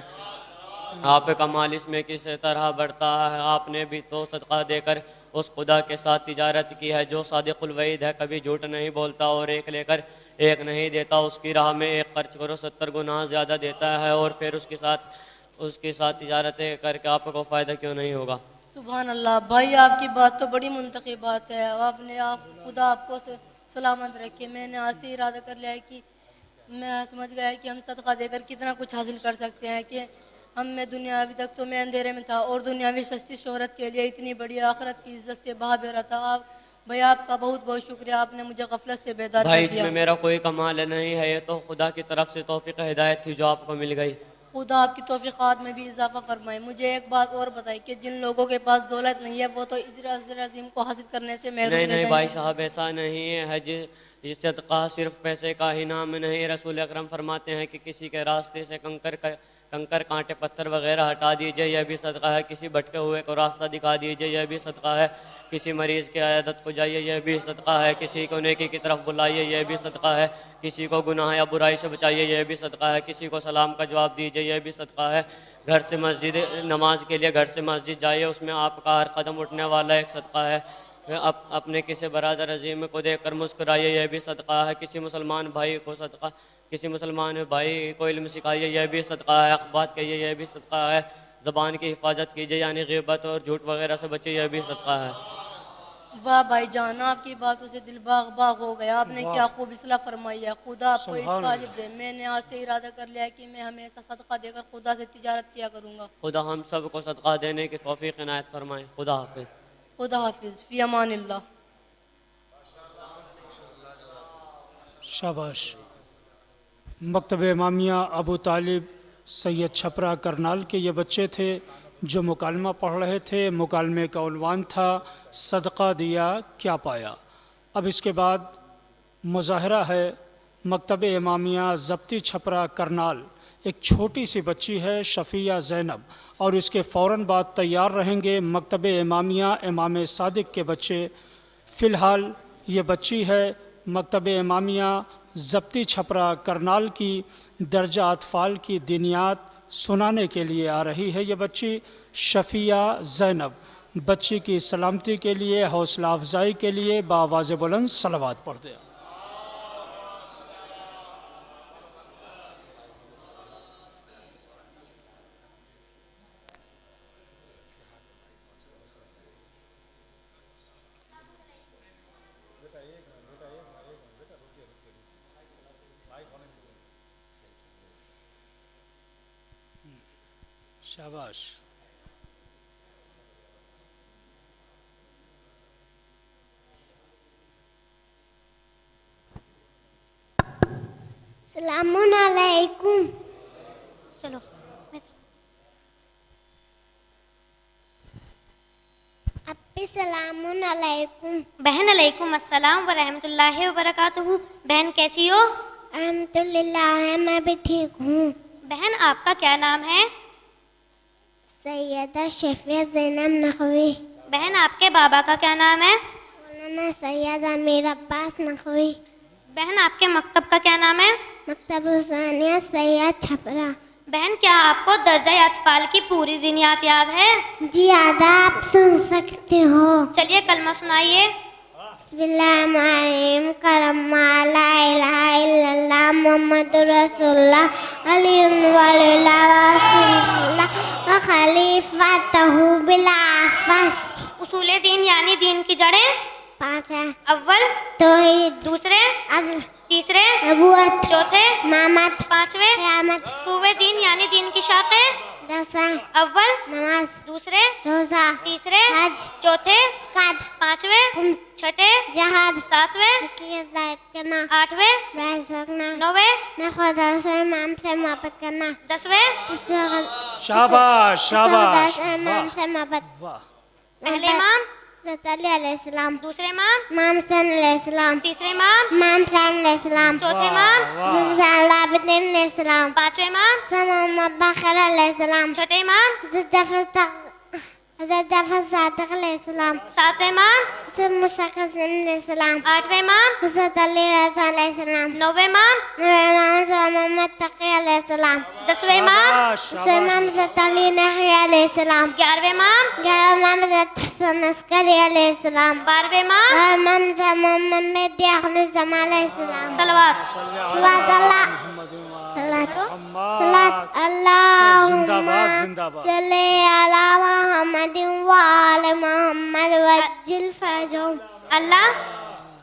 آپ کا مال اس میں کس طرح بڑھتا ہے؟ آپ نے بھی تو صدقہ دے کر اس خدا کے ساتھ تجارت کی ہے جو صادق الوعید ہے، کبھی جھوٹ نہیں بولتا اور ایک لے کر ایک نہیں دیتا، اس کی راہ میں ایک خرچ کرو 70 گنا زیادہ دیتا ہے، اور پھر اس کے ساتھ تجارتیں کر کے آپ کو فائدہ کیوں نہیں ہوگا؟ سبحان اللہ بھائی آپ کی بات تو بڑی منطقی بات ہے، خدا آپ کو سلامت رکھے۔ میں نے آج سے ارادہ کر لیا ہے کہ میں سمجھ گیا کہ ہم صدقہ دے کر کتنا کچھ حاصل کر سکتے ہیں، کہ ہم میں دنیا ابھی تک تو میں اندھیرے میں تھا اور دنیاوی سستی شہرت کے لیے اتنی بڑی آخرت کی عزت سے بہا بہ رہا تھا۔ بھائی آپ کا بہت بہت شکریہ، آپ نے مجھے غفلت سے بیدار کر دیا۔ بھائی اس میں میرا کوئی کمال نہیں ہے، یہ تو خدا کی طرف سے توفیق ہدایت تھی جو آپ کو مل گئی۔ خدا آپ کی توفیقات میں بھی اضافہ فرمائے۔ مجھے ایک بات اور بتائی کہ جن لوگوں کے پاس دولت نہیں ہے وہ تو اجر عظیم کو حاصل کرنے سے محروم رہ جائیں گے۔ نہیں بھائی صاحب ایسا نہیں ہے، حج یہ صدقہ صرف پیسے کا ہی نام نہیں۔ رسول اکرم فرماتے ہیں کہ کسی کے راستے سے کنکر کانٹے پتھر وغیرہ ہٹا دیجئے، یہ بھی صدقہ ہے۔ کسی بھٹکے ہوئے کو راستہ دکھا دیجئے، یہ بھی صدقہ ہے۔ کسی مریض کی عیادت کو جائیے، یہ بھی صدقہ ہے۔ کسی کو نیکی کی طرف بلائیے، یہ بھی صدقہ ہے۔ کسی کو گناہ یا برائی سے بچائیے، یہ بھی صدقہ ہے۔ کسی کو سلام کا جواب دیجئے، یہ بھی صدقہ ہے۔ گھر سے مسجد نماز کے لیے گھر سے مسجد جائیے، اس میں آپ کا ہر قدم اٹھنے والا ایک صدقہ ہے۔ اپنے کسی برادر عظیم کو دیکھ کر مسکرائیے، یہ بھی صدقہ ہے۔ کسی مسلمان بھائی کو علم سکھائیے، یہ بھی صدقہ ہے۔ حق بات کہیے، یہ بھی صدقہ ہے۔ زبان کی حفاظت کیجیے، یعنی غیبت اور جھوٹ وغیرہ سے بچیے، یہ بھی صدقہ ہے۔ واہ بھائی جان آپ کی باتوں سے دل باغ باغ ہو گیا، آپ نے کیا خوب اصلاح فرمائی ہے۔ خدا آپ کو اس کا اجر دے۔ میں نے آج سے ارادہ کر لیا کہ میں ہمیشہ صدقہ دے کر خدا سے تجارت کیا کروں گا۔ خدا ہم سب کو صدقہ دینے کی توفیق عنایت فرمائے۔ خدا حافظ۔ خدا حافظ، فی امان اللہ۔ شاباش۔ مکتب امامیہ ابو طالب سید چھپرا کرنال کے یہ بچے تھے جو مکالمہ پڑھ رہے تھے۔ مکالمے کا عنوان تھا صدقہ دیا کیا پایا۔ اب اس کے بعد مظاہرہ ہے، مکتب امامیہ ضبطی چھپرا کرنال ایک چھوٹی سی بچی ہے شفیہ زینب، اور اس کے فوراً بعد تیار رہیں گے مکتب امامیہ امام صادق کے بچے۔ فی الحال یہ بچی ہے مکتب امامیہ ضبطی چھپرا کرنال کی درجہ اطفال کی دینیات سنانے کے لیے آ رہی ہے۔ یہ بچی شفیہ زینب، بچی کی سلامتی کے لیے، حوصلہ افزائی کے لیے بآواز بلند صلوات پڑھ دیں۔ شاباش۔ السلام علیکم۔ چلو اپی السلام علیکم۔ بہن علیکم السلام ورحمۃ اللہ وبرکاتہ۔ بہن کیسی ہو؟ الحمدللہ میں بھی ٹھیک ہوں۔ بہن آپ کا کیا نام ہے؟ سیدہ شفیہ زینب نقوی۔ بہن آپ کے بابا کا کیا نام ہے؟ مولانا سید امیر عباس نقوی۔ بہن آپ کے مکتب کا کیا نام ہے؟ مکتب حسینیہ سید چھپرا۔ بہن کیا آپ کو درجہ اطفال کی پوری دنیات یاد ہے؟ جی یاد ہے، آپ سن سکتے ہو۔ چلیے کلمہ سنائیے۔ بسم اللہ الرحمن الرحیم۔ کلمہ لا الہ الا اللہ محمد رسول اللہ علی ولی اللہ رسول اللہ وخلیفتہ بلا فصل۔ اصول دین یعنی دین کی جڑیں 5 ہیں۔ اول توحید، دوسرے عدل، تیسرے نبوت، چوتھے امامت، پانچویں قیامت۔ فروع دین یعنی دین کی شاخیں 10 ہیں۔ اول نماز، دوسرے روزہ، تیسرے حج، چوتھے قد، پانچویں چھٹے جہاد، ساتویں ہدایت کرنا، آٹھویں برائے سکنا، نویں نہ خدا سے امام سے محبت کرنا، 10ویں شاباش خدا شاباش، سے امام سے محبت۔ واہ۔ پہلے امام، حضرت علی علیہ السلام، دوسرے امام، امام حسین علیہ السلام، تیسرے امام، امام حسین علیہ السلام، چوتھے امام، حضرت العابدین علیہ السلام، پانچویں امام، محمد باقر علیہ السلام، چھٹے امام، حضرت جعفر صادق علیہ السلام، ساتویں امام، حضرت موسیٰ قاسم علیہ السلام، آٹھویں امام، حضرت علی رضا علیہ السلام، نویں امام، حضرت محمد تقی علیہ السلام، 10ویں امام، امام حضرت علی نحوی علیہ السلام، 11ویں امام، امام حضرت حسن عسکری علیہ السلام، 12ویں امام، امام حضرت محمد مہدی اخن الزمان علیہ السلام۔ صلوات۔ صلوات اللہ، صلوات اللہ، زندہ باد زندہ باد۔ صلی علی محمد وآل محمد وجل فرجهم۔ اللہ،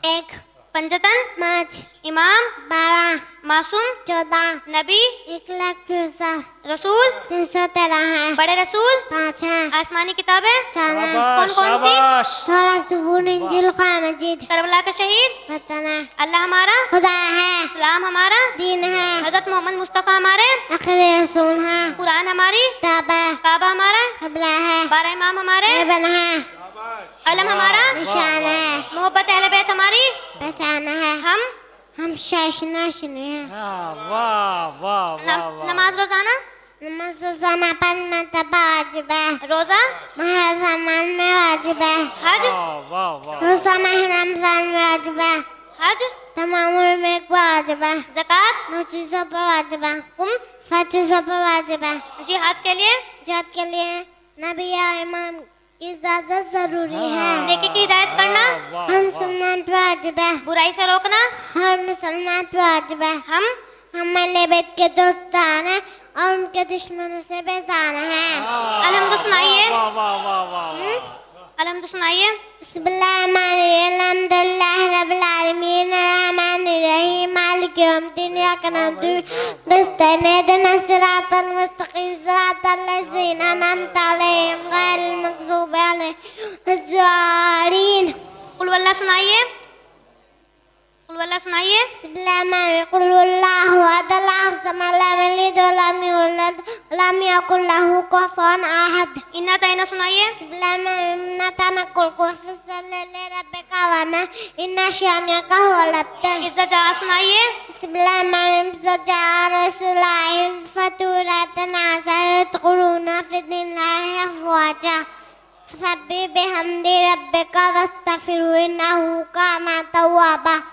1، پنجتن، 5، امام، 12، معصوم، 14، نبی، 1,64، رسول، 313 ہیں، بڑے رسول، 5 ہیں، آسمانی کتابیں، 4 ہیں، کون کون سی؟ شاباش۔ تھوڑا زبور انجیل قرآن مجید، کربلا کا شہید، وطن ہے، اللہ ہمارا، خدا ہے، اسلام ہمارا، دین ہے، حضرت محمد مصطفیٰ ہمارے، آخری رسول ہے، قرآن ہماری، کتاب ہے، کعبہ ہمارا، قبلہ ہے، 12 امام ہمارے، ابن ہے، علم ہمارا، نشان ہے، محبت اہل بیت ہماری، پہچان ہے، ہم شاشناشن ہیں۔ ہاں، واہ واہ واہ واہ۔ نماز روزانہ، نماز روزانہ 5 مرتبہ واجب ہے، روزہ، ماہ رمضان میں واجب ہے، حج، واہ واہ واہ۔ روزہ ماہ رمضان میں واجب ہے، حج، تمام عمر میں ایک بار واجب ہے، زکوٰۃ، 9 چیزوں پر واجب ہے، خمس، 7 چیزوں پر واجب ہے، جہاد کے لیے، جہاد کے لیے نبی یا امام کی اجازت ضروری ہے، نیکی کی ہدایت کرنا، ہر مسلمان پر واجب ہے، برائی سے روکنا، ہر مسلمان پر واجب ہے، ہم ہم اہل بیت کے دوستان ہیں اور ان کے دشمنوں سے بیزار ہیں۔ الحمد سنائیے، واہ واہ واہ واہ۔ الحمد سنائیے۔ بسم اللہ الرحمن الرحیم، الحمدللہ رب العالمین، الرحمن الرحیم، مالک یوم الدین، ایاک نعبد و نستعین، اہدنا الصراط المستقیم، صراط الذین انعمت علیہم غیر المغضوب علیہم ولا الضالین۔ قل واللہ سنائیے، قل واللہ سنائیے۔ بسم اللہ الرحمن الرحیم، قل هو اللہ احد اللہ الصمد لم یلد ولم یولد ولم یکن له کفوا احد۔ انا تینا سنائیے۔ بسم اللہ الرحمن الرحیم، نتنقل فصل لربک وانا ان شانئک هو الابتر۔ عزت جہاں سنائیے۔ بسم Bismillahirrahmanirrahim. Sajaa Rasulullahi faturatan asayat quruna fi dinillahi afwaja. Fasabbih bihamdi rabbika wastaghfirhu innahu kana tawwaba.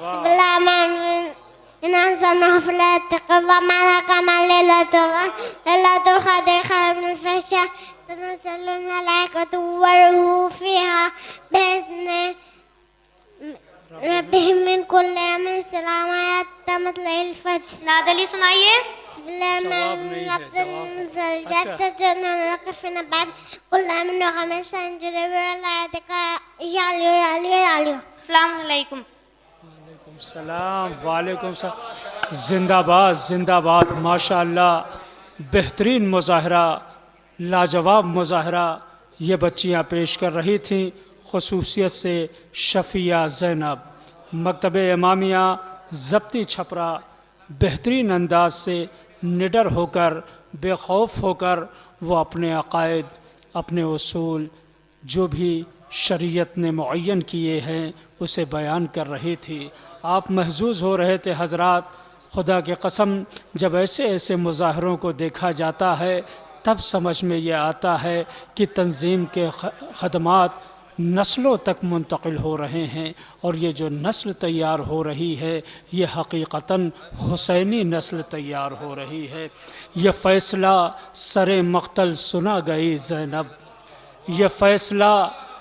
Bismillahirrahmanirrahim. Inna anzalnahu fi lailatul qadr wa ma adraka ma lailatul qadr khayrun min alfi shahr. Tanazzalul malaikatu war-ruhu fiha bi'izni ربهم من كل أمر سلام حتى مطلع الفجر. نادلی سنائیے. بسم الله الرحمن الرحيم. زلزلت لك في نبات كل أمر وخمس سنجر ولادك ياليو. السلام علیکم. السلام وعلیکم السلام. زندہ باد زندہ باد. ماشاء اللہ بہترین مظاہرہ، لاجواب مظاہرہ یہ بچیاں پیش کر رہی تھیں، خصوصیت سے شفیہ زینب. مکتب امامیہ ضبطی چھپرا بہترین انداز سے نڈر ہو کر، بے خوف ہو کر وہ اپنے عقائد، اپنے اصول جو بھی شریعت نے معین کیے ہیں اسے بیان کر رہی تھی. آپ محظوظ ہو رہے تھے حضرات. خدا کی قسم جب ایسے ایسے مظاہروں کو دیکھا جاتا ہے تب سمجھ میں یہ آتا ہے کہ تنظیم کے خدمات نسلوں تک منتقل ہو رہے ہیں، اور یہ جو نسل تیار ہو رہی ہے یہ حقیقتاً حسینی نسل تیار ہو رہی ہے. یہ فیصلہ سر مقتل سنا گئی زینب، یہ فیصلہ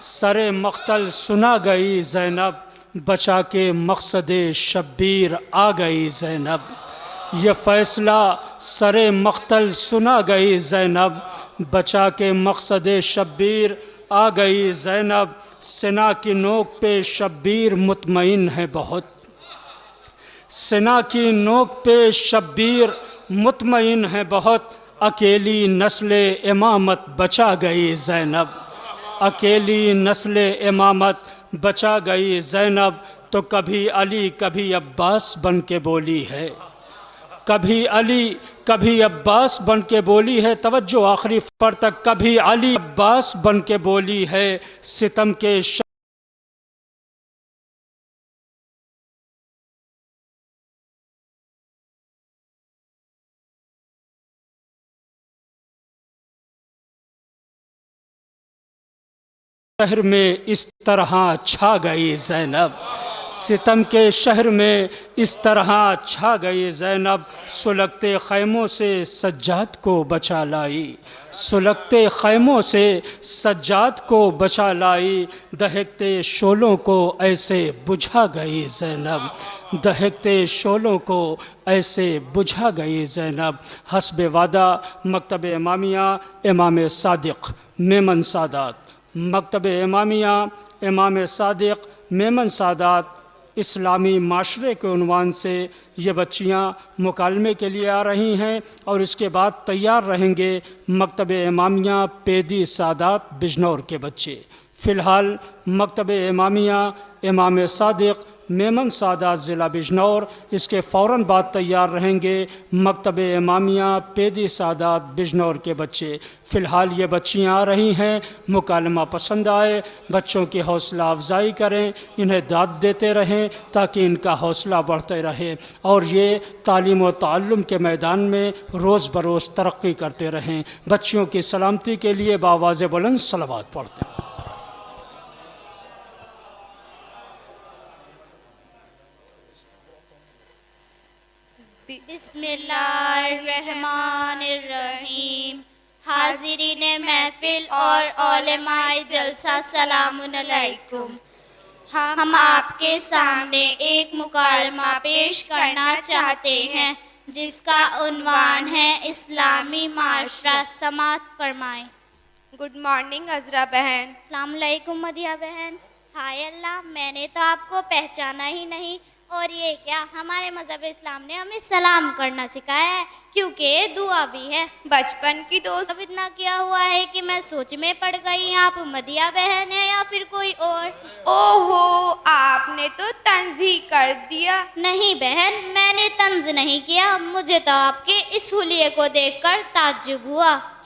سر مقتل سنا گئی زینب، بچا کے مقصد شبیر آ گئی زینب. یہ فیصلہ سر مقتل سنا گئی زینب، بچا کے مقصد شبیر آ گئی زینب. سنا کی نوک پہ شبیر مطمئن ہے بہت، سنا کی نوک پہ شبیر مطمئن ہے بہت. اکیلی نسل امامت بچا گئی زینب، اکیلی نسل امامت بچا گئی زینب. تو کبھی علی کبھی عباس بن کے بولی ہے، کبھی علی کبھی عباس بن کے بولی ہے. توجہ آخری پر تک. کبھی علی عباس بن کے بولی ہے، ستم کے شہر میں اس طرح چھا گئی زینب، ستم کے شہر میں اس طرح چھا گئی زینب. سلگتے خیموں سے سجاد کو بچا لائی، سلگتے خیموں سے سجاد کو بچا لائی. دہکتے شعلوں کو ایسے بجھا گئی زینب، دہکتے شعلوں کو ایسے بجھا گئی زینب. حسب وعدہ مکتب امامیہ امام صادق میمن سادات، مکتب امامیہ امام صادق میمن سادات اسلامی معاشرے کے عنوان سے یہ بچیاں مکالمے کے لیے آ رہی ہیں، اور اس کے بعد تیار رہیں گے مکتب امامیہ پیدی سادات بجنور کے بچے. فی الحال مکتب امامیہ امام صادق میمن سادات ضلع بجنور، اس کے فوراً بعد تیار رہیں گے مکتب امامیہ پیدی سادات بجنور کے بچے. فی الحال یہ بچیاں آ رہی ہیں، مکالمہ پسند آئے بچوں کی حوصلہ افزائی کریں، انہیں داد دیتے رہیں تاکہ ان کا حوصلہ بڑھتے رہے اور یہ تعلیم و تعلم کے میدان میں روز بروز ترقی کرتے رہیں. بچیوں کی سلامتی کے لیے بآواز بلند صلوات پڑھتے ہیں. بسم اللہ الرحمن الرحیم. حاضرین محفل اور علماء جلسہ سلام علیکم. ہم آپ کے سامنے ایک مکالمہ پیش کرنا چاہتے ہیں جس کا عنوان ہے اسلامی معاشرہ. سماعت فرمائیں. گڈ مارننگ عذرا بہن. السلام علیکم مدیحہ بہن. ہائے اللہ، میں نے تو آپ کو پہچانا ہی نہیں. اور یہ کیا، ہمارے مذہب اسلام نے ہمیں سلام کرنا سکھایا ہے کیونکہ دعا بھی ہے. بچپن کی دوست. اب اتنا کیا ہوا ہے کہ میں سوچ میں پڑ گئی آپ مدیحہ بہن ہیں یا پھر کوئی اور. اوہو، آپ نے تو طنز ہی کر دیا. نہیں بہن، میں نے طنز نہیں کیا، مجھے تو آپ کے اس حلیے کو دیکھ کر تعجب ہوا.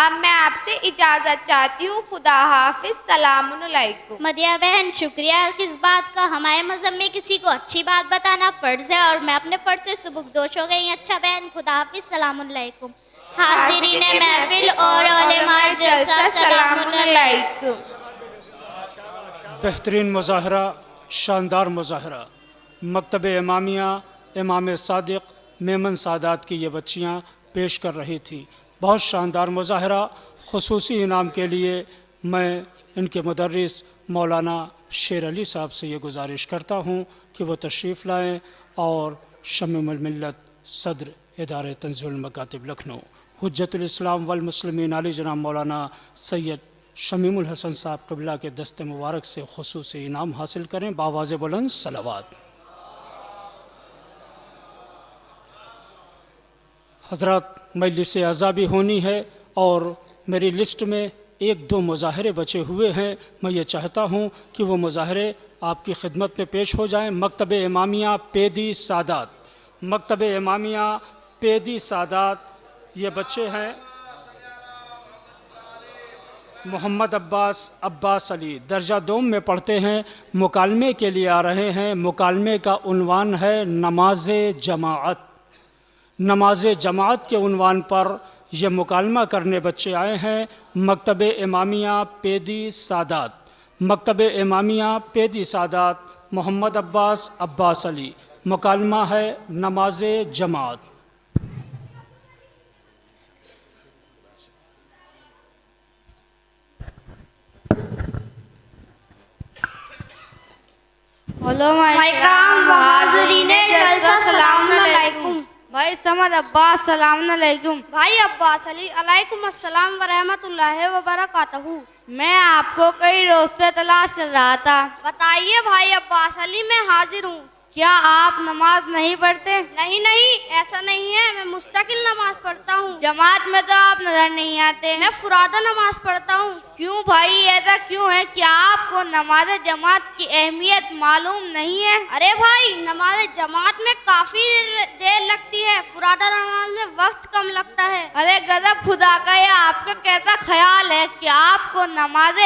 اب میں آپ سے اجازت چاہتی ہوں. خدا حافظ. سلام علیکم. مدیہ بہن شکریہ کس بات کا. ہمارے مذہب میں کسی کو اچھی بات بتانا فرض ہے اور میں اپنے فرض سے سبکدوش ہو گئی. اچھا بہن, خدا حافظ. السلام علیکم. حاضرین محفل اور علماء جلسہ سلام علیکم. بہترین مظاہرہ, شاندار مظاہرہ. مکتب امامیہ امام صادق میمن سادات کی یہ بچیاں پیش کر رہی تھیں. بہت شاندار مظاہرہ. خصوصی انعام کے لیے میں ان کے مدرس مولانا شیر علی صاحب سے یہ گزارش کرتا ہوں کہ وہ تشریف لائیں اور شمیم الملت صدر ادارہ تنظیم المکاتب لکھنؤ حجت الاسلام والمسلمین علی جناب مولانا سید شمیم الحسن صاحب قبلہ کے دست مبارک سے خصوصی انعام حاصل کریں. بآواز بلند صلوات. حضرات, مجلس اعزا بھی ہونی ہے اور میری لسٹ میں 1-2 مظاہرے بچے ہوئے ہیں. میں یہ چاہتا ہوں کہ وہ مظاہرے آپ کی خدمت میں پیش ہو جائیں. مکتب امامیہ پیدی سادات, مکتب امامیہ پیدی سادات, یہ بچے ہیں محمد عباس علی, درجہ دوم میں پڑھتے ہیں, مکالمے کے لیے آ رہے ہیں. مکالمے کا عنوان ہے نماز جماعت. نماز جماعت کے عنوان پر یہ مکالمہ کرنے بچے آئے ہیں. مکتب امامیہ پیدی سادات, مکتب امامیہ پیدی سادات, محمد عباس علی. مکالمہ ہے نماز جماعت. حاضرین جلسہ سلام علیکم. بھائی سمد عباس سلام علیکم. بھائی عباس علی علیکم السلام ورحمۃ اللہ وبرکاتہ. میں آپ کو کئی روز سے تلاش کر رہا تھا. بتائیے بھائی عباس علی, میں حاضر ہوں. کیا آپ نماز نہیں پڑھتے؟ نہیں, ایسا نہیں ہے. میں مستقل نماز پڑھتا ہوں. جماعت میں تو آپ نظر نہیں آتے. میں فرادہ نماز پڑھتا ہوں. کیوں بھائی, ایسا کیوں ہے؟ کیا آپ کو نماز جماعت کی اہمیت معلوم نہیں ہے؟ ارے بھائی, نماز جماعت میں کافی دیر لگتی ہے, فرادہ نماز میں وقت کم لگتا ہے. ارے غضب خدا کا, یہ آپ کا کیسا خیال ہے کہ آپ کو نماز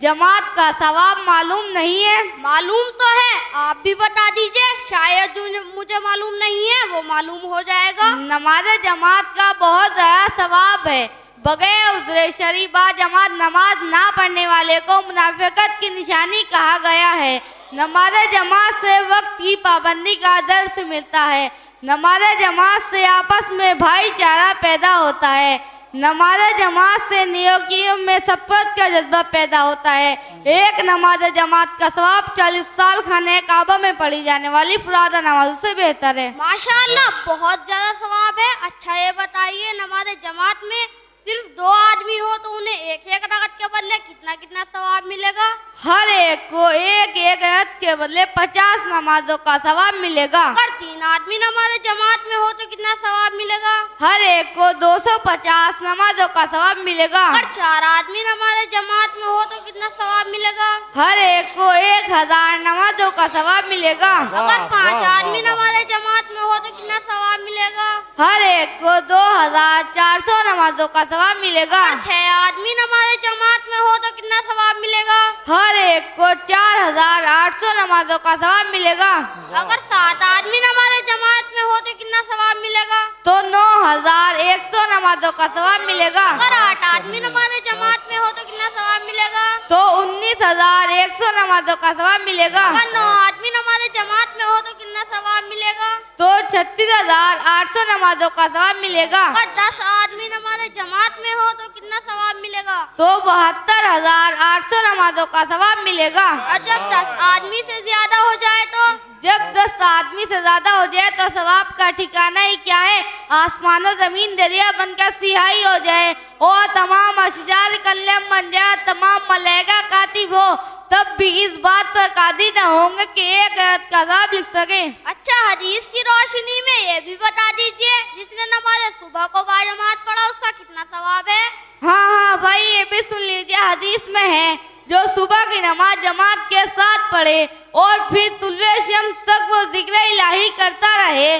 جماعت کا ثواب معلوم نہیں ہے؟ معلوم تو ہے, آپ بھی بتا دیجئے. شاید جو مجھے معلوم نہیں ہے وہ معلوم ہو جائے گا. نماز جماعت کا بہت زیادہ ثواب ہے. بغیر عذر شرعی با جماعت نماز نہ پڑھنے والے کو منافقت کی نشانی کہا گیا ہے. نماز جماعت سے وقت کی پابندی کا درس ملتا ہے. نماز جماعت سے آپس میں بھائی چارہ پیدا ہوتا ہے. نماز جماعت سے نیکیوں میں سبقت کا جذبہ پیدا ہوتا ہے. ایک نماز جماعت کا ثواب 40 سال خانہ کعبہ میں پڑھی جانے والی فرادہ نماز سے بہتر ہے. ماشاءاللہ, بہت زیادہ ثواب ہے. اچھا یہ بتائیے, نماز جماعت میں صرف 2 آدمی ہو تو انہیں ایک رکعت کے بدلے کتنا ثواب ملے گا؟ ہر ایک کو ایک رکعت کے بدلے 50 نمازوں کا ثواب ملے گا. اگر 3 آدمی نماز جماعت میں ہو تو کتنا ثواب ملے گا؟ ہر ایک کو 250 نمازوں کا ثواب ملے گا. اگر 4 آدمی نماز جماعت میں ہو تو کتنا ثواب ملے گا؟ ہر ایک کو 1000 نمازوں کا ثواب ملے گا. اگر 5 آدمی نماز جماعت میں ہو تو کتنا ثواب ملے گا؟ ہر ایک کو 2400 نمازوں کا ثواب ملے گا. اگر 6 آدمی نماز جماعت میں ہو تو کتنا ثواب ملے گا؟ ہر ایک کو 4800 نمازوں کا ثواب ملے گا. اگر 7 آدمی نماز جماعت میں ہو تو کتنا ثواب ملے گا؟ تو 9100 نمازوں کا ثواب ملے گا. اگر 8 آدمی نماز جماعت میں ہو تو کتنا ثواب ملے گا؟ تو 19100 نمازوں کا ثواب ملے گا. اگر 9 آدمی نماز جماعت میں ہو تو کتنا ثواب ملے گا؟ تو 36800 نمازوں کا ثواب ملے گا. اگر 10 آدمی نماز جماعت میں ہو تو کتنا ثواب ملے گا؟ تو 72800 نمازوں کا ثواب ملے گا. اور جب 10 آدمی سے زیادہ ہو جائے تو؟ جب 10 آدمی سے زیادہ ہو جائے تو ثواب کا ٹھکانہ ہی کیا ہے. آسمان و زمین دریا بن کر سیاہی ہو جائے اور تمام اشجار قلم بن جائے, تمام ملائکہ کاتب ہو, تب بھی اس بات پر قادر نہ ہوں گے کہ ایک آیت کا ثواب لکھ سکیں. اچھا, حدیث کی روشنی میں یہ بھی بتا دیجئے, جس نے نماز صبح کو باجماعت پڑھا اس کا کتنا ثواب ہے؟ ہاں بھائی, یہ بھی سن لیجئے. حدیث میں ہے جو صبح کی نماز جماعت کے ساتھ پڑھے اور پھر طلوع شمس تک وہ ذکر الہی کرتا رہے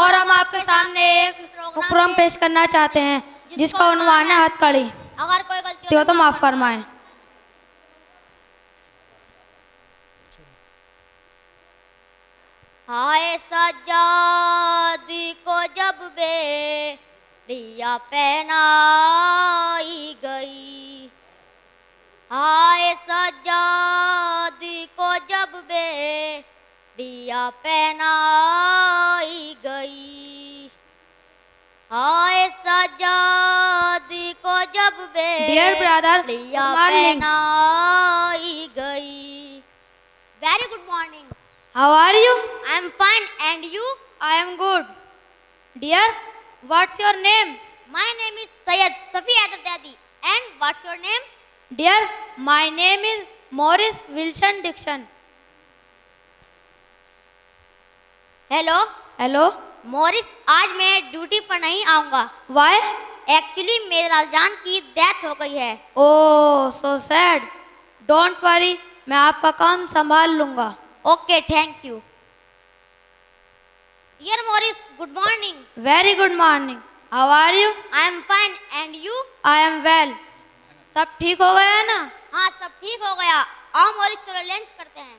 اور ہم آپ کے سامنے ایک پروگرام پیش کرنا چاہتے ہیں جس کا عنوان ہے ہتھ کڑی. اگر کوئی غلطی تو معاف فرمائیں. ہائے سجادی کو جب بیڑیا پہنائی گئی، ہائے سجادی کو جب بیڑیا پہنائی گئی، ہائے سجادی کو جب بیڑیا پہنائی گئی. Very good morning. How are you? I am fine, and you? I am good. Dear, what's your name? My name is Syed Safi Adadadi. And what's your name? Dear, my name is Morris Wilson Dixon. Hello. Hello. Morris, آج میں duty پر نہیں آؤں گا. Why? Actually میرے دادا جان کی death ہو گئی ہے. Oh, so sad. Don't worry, میں آپ کا کام سنبھال لوں گا. Okay, thank you. Dear Morris, good morning. Very good morning. How are you? I am fine, and you? I am well. سب ٹھیک ہو گیا ہے نا؟ ہاں سب ٹھیک ہو گیا. آؤ مورس چلو لنچ کرتے ہیں.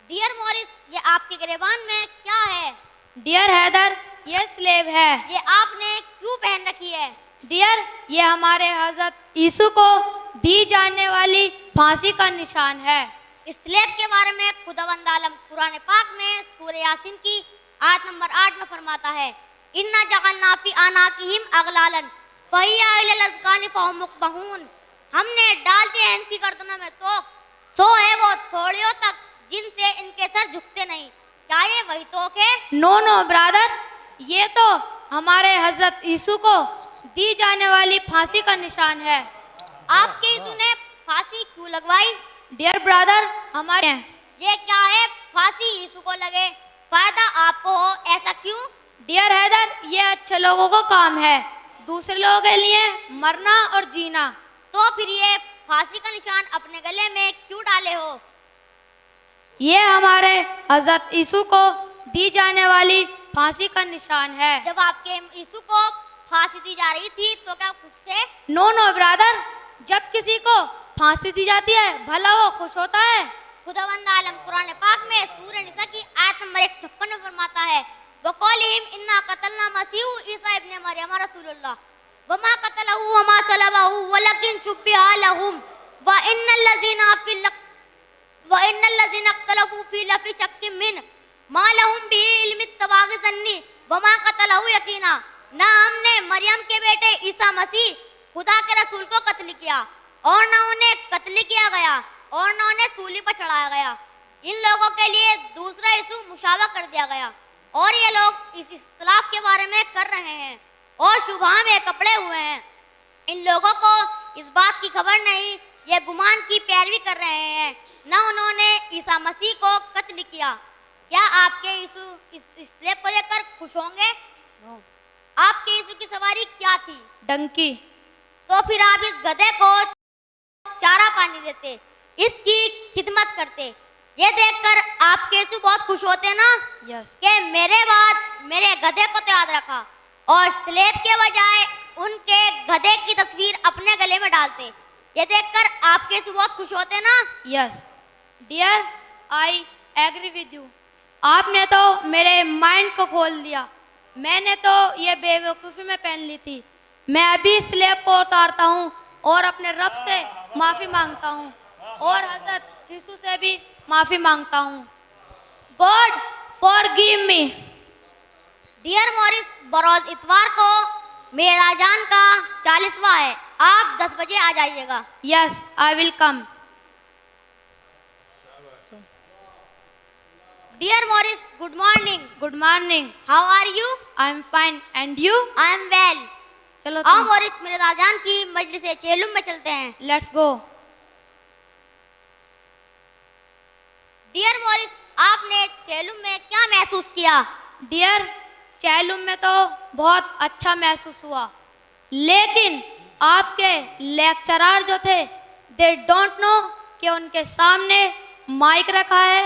ڈیئر مورس، یہ آپ کے گریبان میں کیا ہے؟ ڈیئر حیدر، یہ سلیب ہے. یہ آپ نے کیوں پہن رکھی ہے؟ ڈیئر، یہ ہمارے حضرت عیسیٰ کو دی جانے والی پھانسی کا نشان ہے. اس سلیب کے بارے میں خداوند عالم قرآن پاک میں سورہ یاسین کی آیت نمبر 8 میں فرماتا ہے، اِنَّا جَعَلْنَا فِي أَعْنَاقِهِمْ أَغْلَالًا فَهِيَ إِلَى الْأَذْقَانِ فَهُمْ مُقْمَحُونَ. ہم نے ڈال دیا ان کی گردنوں میں توق، سو ہے وہ تھوڑیوں تک جن سے ان کے سر جھکتے نہیں. کیا یہ وہی توق ہے؟ نو برادر، یہ تو ہمارے حضرت عیسیٰ کو دی جانے والی پھانسی کا نشان ہے. آپ کے عیسیٰ نے پھانسی کیوں لگوائی؟ ڈیئر برادر، ہمارے یہ کیا ہے پھانسی عیسیٰ کو لگے، فائدہ آپ کو ہو، ایسا کیوں؟ ڈیئر حیدر، یہ اچھے لوگوں کو کام ہے، دوسرے لوگوں کے لیے مرنا اور جینا. تو پھر یہ پھانسی کا نشان اپنے گلے میں کیوں ڈالے ہو؟ یہ ہمارے حضرت عیسیٰ کو دی جانے والی پھانسی کا نشان ہے. جب آپ کے عیسیٰ کو پھانسی دی جا رہی تھی تو کیا خوش تھے؟ نو برادر، جب کسی کو پھانسی دی جاتی ہے بھلا وہ خوش ہوتا ہے. خداوند عالم قرآن پاک میں سورہ نساء کی آیت نمبر 156 میں فرماتا ہے، وَقَوْلِهِمْ إِنَّا قَتَلْنَا مَسِيحُ عِيسَىٰ ابْنَ مَرْيَمَ رَسُولُ اللَّهِ وَمَا قَتَلَهُ وَمَا صَلَبَهُ وَلَكِنْ شُبِّهَ لَهُمْ وَإِنَّ الَّذِينَ اخْتَلَفُوا فِيهِ لَفِي شَكٍّ مِّنْهُ مَا لَهُمْ بِهِ عِلْمٌ اتَّبَاعَ الظَّنِّ وَمَا قَتَلَهُ يَقِينًا. نہ ہم نے مریم کے بیٹے عیسیٰ مسیح خدا کے رسول کو قتل کیا اور نہ انہیں قتل کیا گیا اور نہ انہیں سولی پر چڑھایا گیا. ان لوگوں کے لیے دوسرا یسوع مشابہ کر دیا گیا اور یہ لوگ اس اختلاف کے بارے میں کر رہے ہیں اور شبہ میں کپڑے ہوئے ہیں. ان لوگوں کو اس بات کی خبر نہیں، یہ گمان کی پیروی کر رہے ہیں، نہ انہوں نے عیسیٰ مسیح کو قتل کیا. کیا آپ کے یسوع اس سلیب کو لے کر خوش ہوں گے؟ آپ کے یسوع کی سواری کیا تھی؟ ڈنکی. تو پھر آپ اس گدھے کو چارہ پانی دیتے، اس کی خدمت کرتے. یہ دیکھ کر آپ کے یسوع بہت خوش ہوتے نا کہ میرے بعد میرے گدھے کو تو یاد رکھا، اور سلیب کے بجائے ان کے گدھے کی تصویر اپنے گلے میں ڈالتے. یہ دیکھ کر آپ کے یسوع بہت خوش ہوتے نا؟ Yes dear, I agree with you. آپ نے تو میرے مائنڈ کو کھول دیا. میں نے تو یہ بے وقوفی میں پہن لی تھی. میں ابھی سلیب کو اتارتا ہوں اور اپنے رب سے معافی مانگتا ہوں اور حضرت یسوع سے بھی معافی مانگتا ہوں. گاڈ فارگیو می. ڈیئر مورس، بروز اتوار کو میرا جان کا 40واں ہے، آپ 10 بجے آ جائیے گا. یس، آئی ول کم. Dear Morris, good morning. Good morning. How are you? I am fine. And you? I am well. چلو آؤ مورس میرے داجان کی مجلس چیلم میں چلتے ہیں. Let's go. Dear Morris, آپ نے چیلم میں کیا محسوس کیا؟ Dear, چیلم میں تو بہت اچھا محسوس ہوا، لیکن آپ کے لیکچرار جو تھے they don't know کہ ان کے سامنے مائک رکھا ہے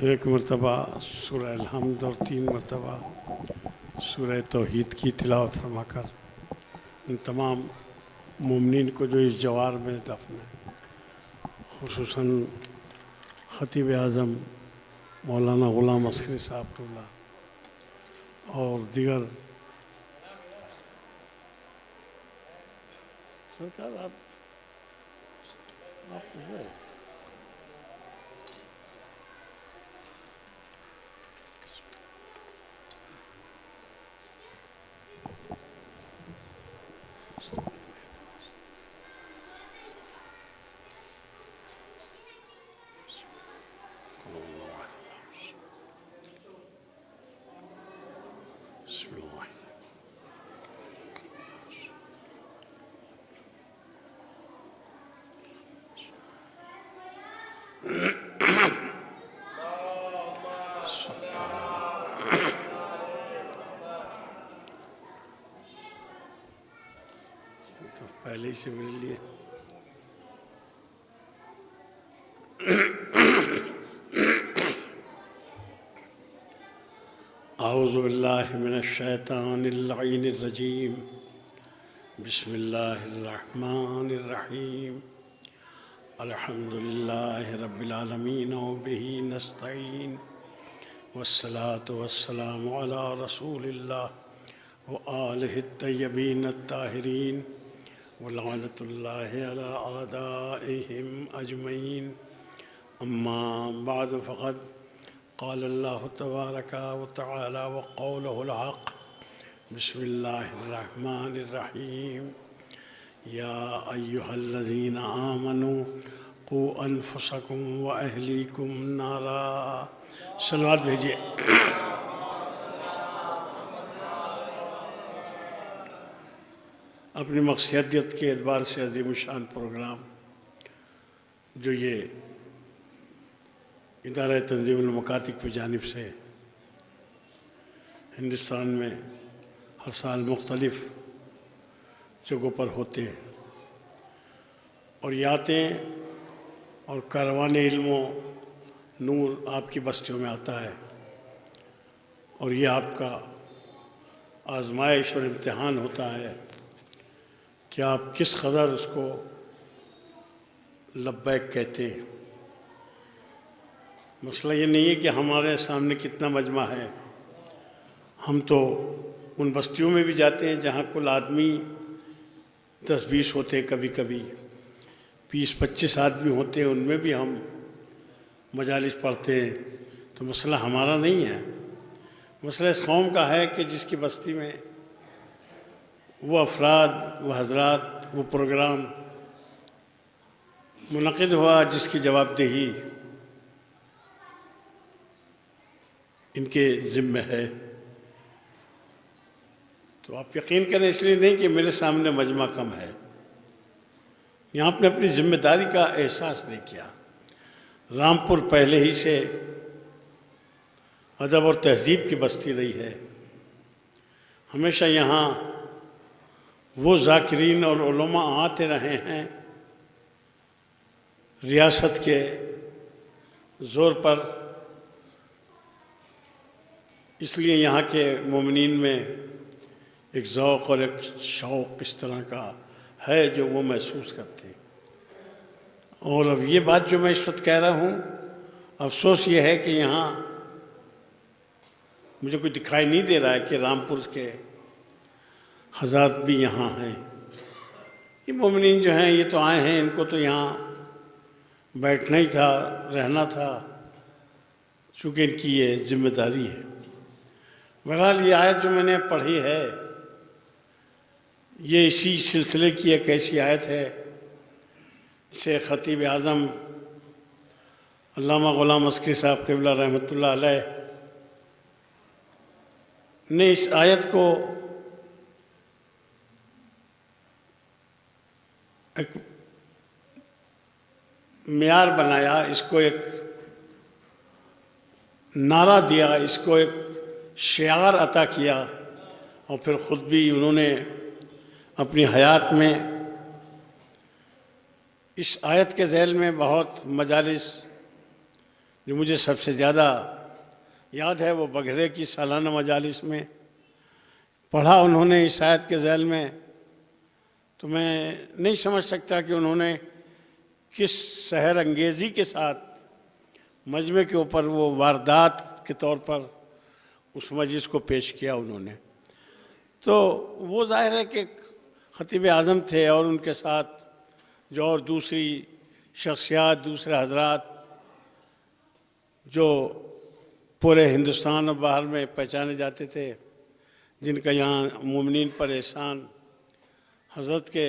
ایک مرتبہ سورہ الحمد اور 3 مرتبہ سورہ توحید کی تلاوت فرما کر ان تمام مومنین کو جو اس جوار میں دفن ہے، خصوصاً خطیب اعظم مولانا غلام عسکری صاحب اور دیگر سرکار آپ پہلے ہی سے مل لیے. اعوذ باللہ من الشیطان اللعین الرجیم. بسم اللہ الرحمن الرحیم. الحمد للہ رب العالمین وبہ نستعین والصلاة والسلام علی رسول اللہ وآلہ الطیبین الطاہرین ولعنۃ اللہ علی اعدائہم اجمعین. اما بعد فقد قال اللہ تبارک وتعالی وقولہ الحق. بسم اللہ الرحمن الرحیم. یا ایہا الذین آمنوا قوا انفسکم واہلیکم نارا. صلوات بھیجیے. اپنی مقصدیت کے اعتبار سے عظیم الشان پروگرام جو یہ ادارہ تنظیم المکاتب کی جانب سے ہندوستان میں ہر سال مختلف جگہوں پر ہوتے ہیں، اور یہ آتے ہیں اور کاروان علم و نور آپ کی بستیوں میں آتا ہے، اور یہ آپ کا آزمائش اور امتحان ہوتا ہے کہ آپ کس قدر اس کو لبیک کہتے ہیں. مسئلہ یہ نہیں ہے کہ ہمارے سامنے کتنا مجمع ہے، ہم تو ان بستیوں میں بھی جاتے ہیں جہاں کل آدمی 10-20 ہوتے ہیں، کبھی کبھی 20-25 آدمی ہوتے ہیں، ان میں بھی ہم مجالس پڑھتے ہیں. تو مسئلہ ہمارا نہیں ہے، مسئلہ اس قوم کا ہے کہ جس کی بستی میں وہ افراد، وہ حضرات، وہ پروگرام منعقد ہوا جس کی جواب دہی ان کے ذمہ ہے. تو آپ یقین کریں، اس لیے نہیں کہ میرے سامنے مجمع کم ہے، یہاں آپ نے اپنی ذمہ داری کا احساس نہیں کیا. رامپور پہلے ہی سے ادب اور تہذیب کی بستی رہی ہے. ہمیشہ یہاں وہ ذاکرین اور علماء آتے رہے ہیں ریاست کے زور پر، اس لیے یہاں کے مومنین میں ایک ذوق اور ایک شوق اس طرح کا ہے جو وہ محسوس کرتے ہیں. اور اب یہ بات جو میں اس وقت کہہ رہا ہوں، افسوس یہ ہے کہ یہاں مجھے کوئی دکھائی نہیں دے رہا ہے کہ رامپور کے حضرات بھی یہاں ہیں. یہ مومنین جو ہیں یہ تو آئے ہیں، ان کو تو یہاں بیٹھنا ہی تھا، رہنا تھا، چونکہ ان کی یہ ذمہ داری ہے. بہرحال یہ آیت جو میں نے پڑھی ہے یہ اسی سلسلے کی ایک ایسی آیت ہے جسے خطیب اعظم علامہ غلام عسکری صاحب قبلہ رحمۃ اللہ علیہ نے اس آیت کو ایک معیار بنایا، اس کو ایک نعرہ دیا، اس کو ایک شعار عطا کیا، اور پھر خود بھی انہوں نے اپنی حیات میں اس آیت کے ذیل میں بہت مجالس جو مجھے سب سے زیادہ یاد ہے وہ بگھرے کی سالانہ مجالس میں پڑھا انہوں نے اس آیت کے ذیل میں، تو میں نہیں سمجھ سکتا کہ انہوں نے کس سحر انگیزی کے ساتھ مجمع کے اوپر وہ واردات کے طور پر اس مجلس کو پیش کیا انہوں نے۔ تو وہ ظاہر ہے کہ خطیب اعظم تھے اور ان کے ساتھ جو اور دوسری شخصیات، دوسرے حضرات جو پورے ہندوستان اور باہر میں پہچانے جاتے تھے، جن کا یہاں مومنین پر احسان، حضرت کے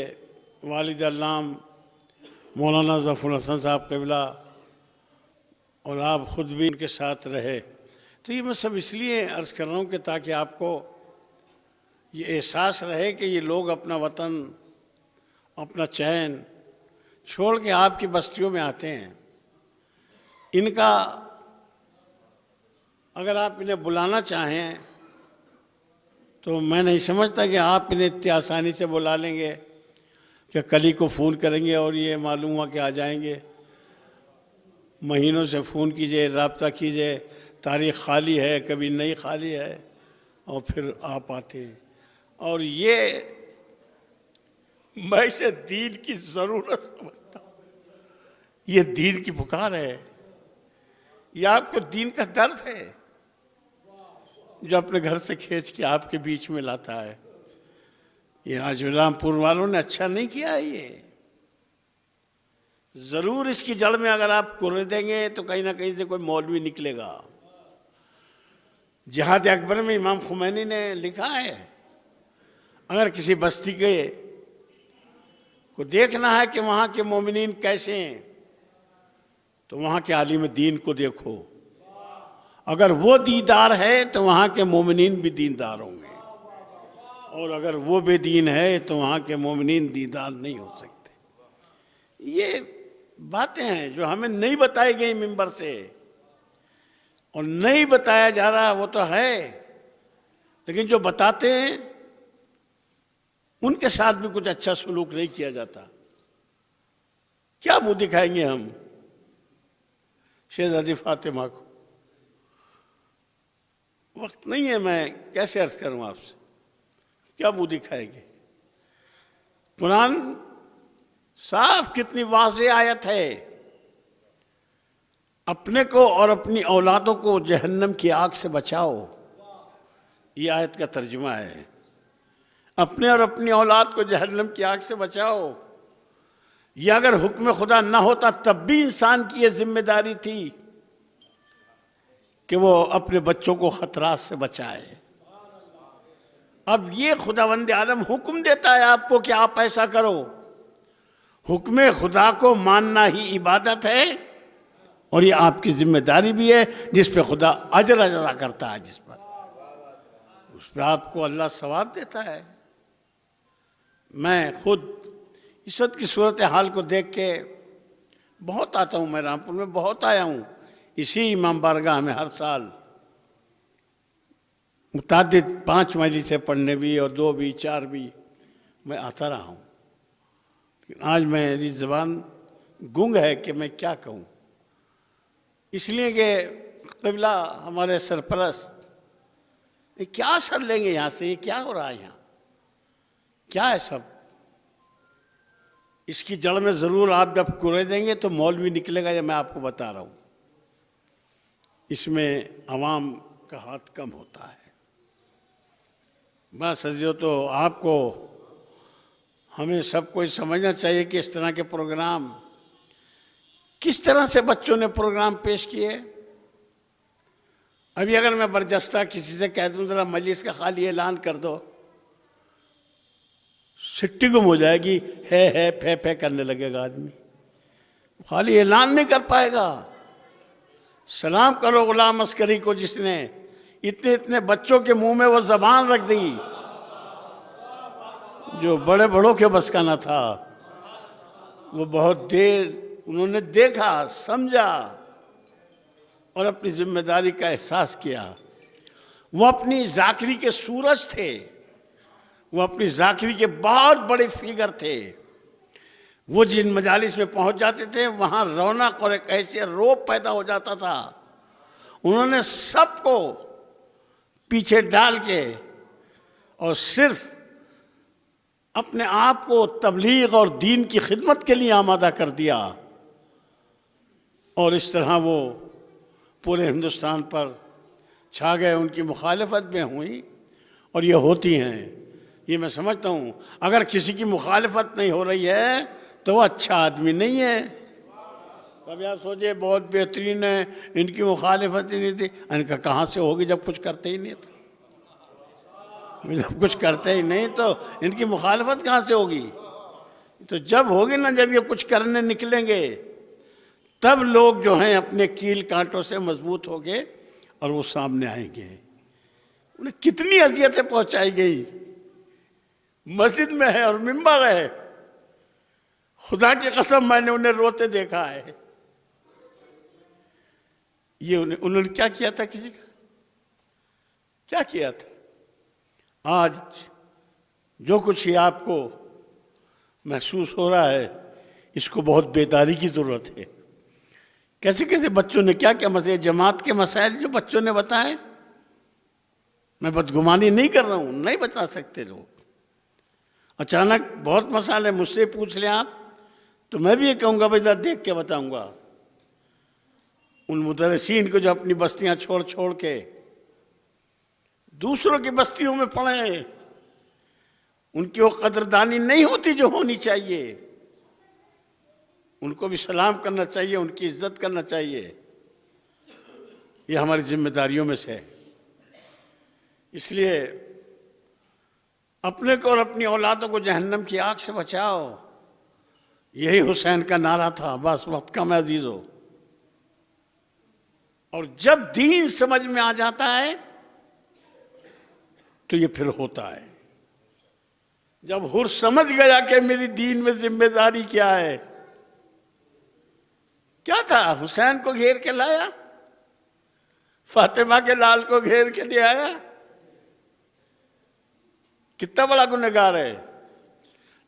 والد علام مولانا ظفر الحسن صاحب قبلہ اور آپ خود بھی ان کے ساتھ رہے۔ تو یہ میں سب اس لیے عرض کر رہا ہوں کہ تاکہ آپ کو یہ احساس رہے کہ یہ لوگ اپنا وطن، اپنا چین چھوڑ کے آپ کی بستیوں میں آتے ہیں۔ ان کا اگر آپ انہیں بلانا چاہیں تو میں نہیں سمجھتا کہ آپ انہیں اتنی آسانی سے بلا لیں گے کہ کل ہی کو فون کریں گے اور یہ معلوم ہوا کہ آ جائیں گے۔ مہینوں سے فون کیجئے، رابطہ کیجئے، تاریخ خالی ہے، کبھی نہیں خالی ہے، اور پھر آپ آتے ہیں۔ اور یہ میں اسے دین کی ضرورت سمجھتا ہوں، یہ دین کی پکار ہے، یہ آپ کو دین کا درد ہے جو اپنے گھر سے کھینچ کے آپ کے بیچ میں لاتا ہے۔ یہ آج رامپور والوں نے اچھا نہیں کیا ہے، یہ ضرور اس کی جڑ میں اگر آپ کرے دیں گے تو کہیں نہ کہیں سے کوئی مولوی نکلے گا۔ جہاد اکبر میں امام خمینی نے لکھا ہے اگر کسی بستی کے کو دیکھنا ہے کہ وہاں کے مومنین کیسے ہیں تو وہاں کے عالم دین کو دیکھو، اگر وہ دیندار ہے تو وہاں کے مومنین بھی دیندار ہوں گے، اور اگر وہ بے دین ہے تو وہاں کے مومنین دیندار نہیں ہو سکتے۔ یہ باتیں ہیں جو ہمیں نہیں بتائی گئی منبر سے، اور نہیں بتایا جا رہا وہ تو ہے، لیکن جو بتاتے ہیں ان کے ساتھ بھی کچھ اچھا سلوک نہیں کیا جاتا۔ کیا منہ دکھائیں گے ہم شہزادی فاطمہ کو؟ وقت نہیں ہے، میں کیسے عرض کروں آپ سے، کیا منہ دکھائیں گے؟ قرآن صاف کتنی واضح آیت ہے، اپنے کو اور اپنی اولادوں کو جہنم کی آگ سے بچاؤ، یہ آیت کا ترجمہ ہے۔ اپنے اور اپنی اولاد کو جہنم کی آگ سے بچاؤ، یہ اگر حکم خدا نہ ہوتا تب بھی انسان کی یہ ذمہ داری تھی کہ وہ اپنے بچوں کو خطرات سے بچائے۔ اب یہ خداوند عالم حکم دیتا ہے آپ کو کہ آپ ایسا کرو۔ حکم خدا کو ماننا ہی عبادت ہے، اور یہ آپ کی ذمہ داری بھی ہے جس پہ خدا اجر ادا کرتا ہے، جس پر اس پہ آپ کو اللہ ثواب دیتا ہے۔ میں خود اس وقت کی صورتحال کو دیکھ کے بہت آتا ہوں، میں رامپور میں بہت آیا ہوں، اسی امام بارگاہ میں ہر سال متعدد 5 مجلسیں پڑھنے بھی اور 2 بھی 4 بھی میں آتا رہا ہوں، لیکن آج میری زبان گنگ ہے کہ میں کیا کہوں، اس لیے کہ قبلہ ہمارے سرپرست یہ کیا اثر لیں گے یہاں سے، یہ کیا ہو رہا ہے یہاں، کیا ہے سب؟ اس کی جڑ میں ضرور آپ جب کرے دیں گے تو مولوی نکلے گا، یہ میں آپ کو بتا رہا ہوں۔ اس میں عوام کا ہاتھ کم ہوتا ہے۔ بس عزیزو، تو آپ کو ہمیں سب کو سمجھنا چاہیے کہ اس طرح کے پروگرام کس طرح سے بچوں نے پروگرام پیش کیے۔ ابھی اگر میں برجستہ کسی سے کہہ دوں ذرا مجلس کا خالی اعلان کر دو، سٹی گم ہو جائے گی، ہے پھے پھے کرنے لگے گا آدمی، خالی اعلان نہیں کر پائے گا۔ سلام کرو غلام عسکری کو جس نے اتنے بچوں کے منہ میں وہ زبان رکھ دی جو بڑے بڑوں کے بس کا نہ تھا۔ وہ بہت دیر انہوں نے دیکھا، سمجھا اور اپنی ذمہ داری کا احساس کیا۔ وہ اپنی ذاکری کے سورج تھے، وہ اپنی ذاکری کے بہت بڑے فیگر تھے۔ وہ جن مجالس میں پہنچ جاتے تھے وہاں رونق اور ایک ایسے روب پیدا ہو جاتا تھا. انہوں نے سب کو پیچھے ڈال کے اور صرف اپنے آپ کو تبلیغ اور دین کی خدمت کے لیے آمادہ کر دیا، اور اس طرح وہ پورے ہندوستان پر چھا گئے. ان کی مخالفت میں ہوئی اور یہ ہوتی ہیں. یہ میں سمجھتا ہوں اگر کسی کی مخالفت نہیں ہو رہی ہے تو وہ اچھا آدمی نہیں ہے. کبھی آپ سوچے بہت بہترین ہے، ان کی مخالفت ہی نہیں تھی. ان کا کہاں سے ہوگی جب کچھ کرتے ہی نہیں تھے؟ جب کچھ کرتے ہی نہیں تو ان کی مخالفت کہاں سے ہوگی؟ تو جب ہوگی نا، جب یہ کچھ کرنے نکلیں گے تب لوگ جو ہیں اپنے کیل کانٹوں سے مضبوط ہو گئے اور وہ سامنے آئیں گے. انہیں کتنی اذیتیں پہنچائی گئی، مسجد میں ہے اور ممبر ہے. خدا کی قسم میں نے انہیں روتے دیکھا ہے. یہ انہوں نے کیا کیا تھا؟ کسی کا کیا کیا تھا؟ آج جو کچھ ہی آپ کو محسوس ہو رہا ہے اس کو بہت بیداری کی ضرورت ہے. کیسے کیسے بچوں نے کیا کیا مسئلے، جماعت کے مسائل جو بچوں نے بتائے. میں بدگمانی نہیں کر رہا ہوں، نہیں بتا سکتے لوگ. اچانک بہت مسائل مجھ سے پوچھ لیں آپ تو میں بھی یہ کہوں گا بھائی ذرا دیکھ کے بتاؤں گا. ان مدرسین کو جو اپنی بستیاں چھوڑ چھوڑ کے دوسروں کی بستیوں میں پڑے، ان کی وہ قدردانی نہیں ہوتی جو ہونی چاہیے. ان کو بھی سلام کرنا چاہیے، ان کی عزت کرنا چاہیے. یہ ہماری ذمہ داریوں میں سے ہے. اس لیے اپنے کو اور اپنی اولادوں کو جہنم کی آگ سے بچاؤ. یہی حسین کا نعرہ تھا. بس وقت کم ہے عزیزو. اور جب دین سمجھ میں آ جاتا ہے تو یہ پھر ہوتا ہے. جب حر سمجھ گیا کہ میری دین میں ذمہ داری کیا ہے. کیا تھا؟ حسین کو گھیر کے لایا، فاطمہ کے لال کو گھیر کے لے آیا. کتنا بڑا گنہگار ہے.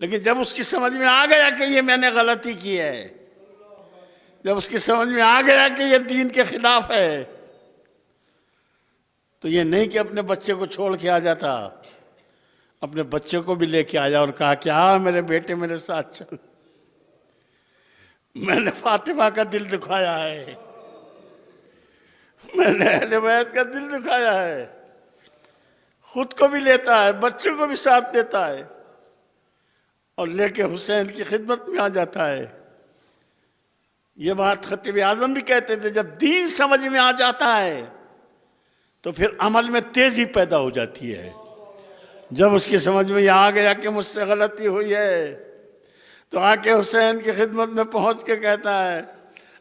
لیکن جب اس کی سمجھ میں آ گیا کہ یہ میں نے غلطی کی ہے، جب اس کی سمجھ میں آ گیا کہ یہ دین کے خلاف ہے، تو یہ نہیں کہ اپنے بچے کو چھوڑ کے آ جاتا، اپنے بچے کو بھی لے کے آیا اور کہا کہ ہاں میرے بیٹے میرے ساتھ چل. میں نے فاطمہ کا دل دکھایا ہے، میں نے اہل بیت کا دل دکھایا ہے. خود کو بھی لیتا ہے، بچوں کو بھی ساتھ دیتا ہے اور لے کے حسین کی خدمت میں آ جاتا ہے. یہ بات خطیب اعظم بھی کہتے تھے، جب دین سمجھ میں آ جاتا ہے تو پھر عمل میں تیزی پیدا ہو جاتی ہے. جب اس کی سمجھ میں یہ آ گیا کہ مجھ سے غلطی ہوئی ہے تو آ کے حسین کی خدمت میں پہنچ کے کہتا ہے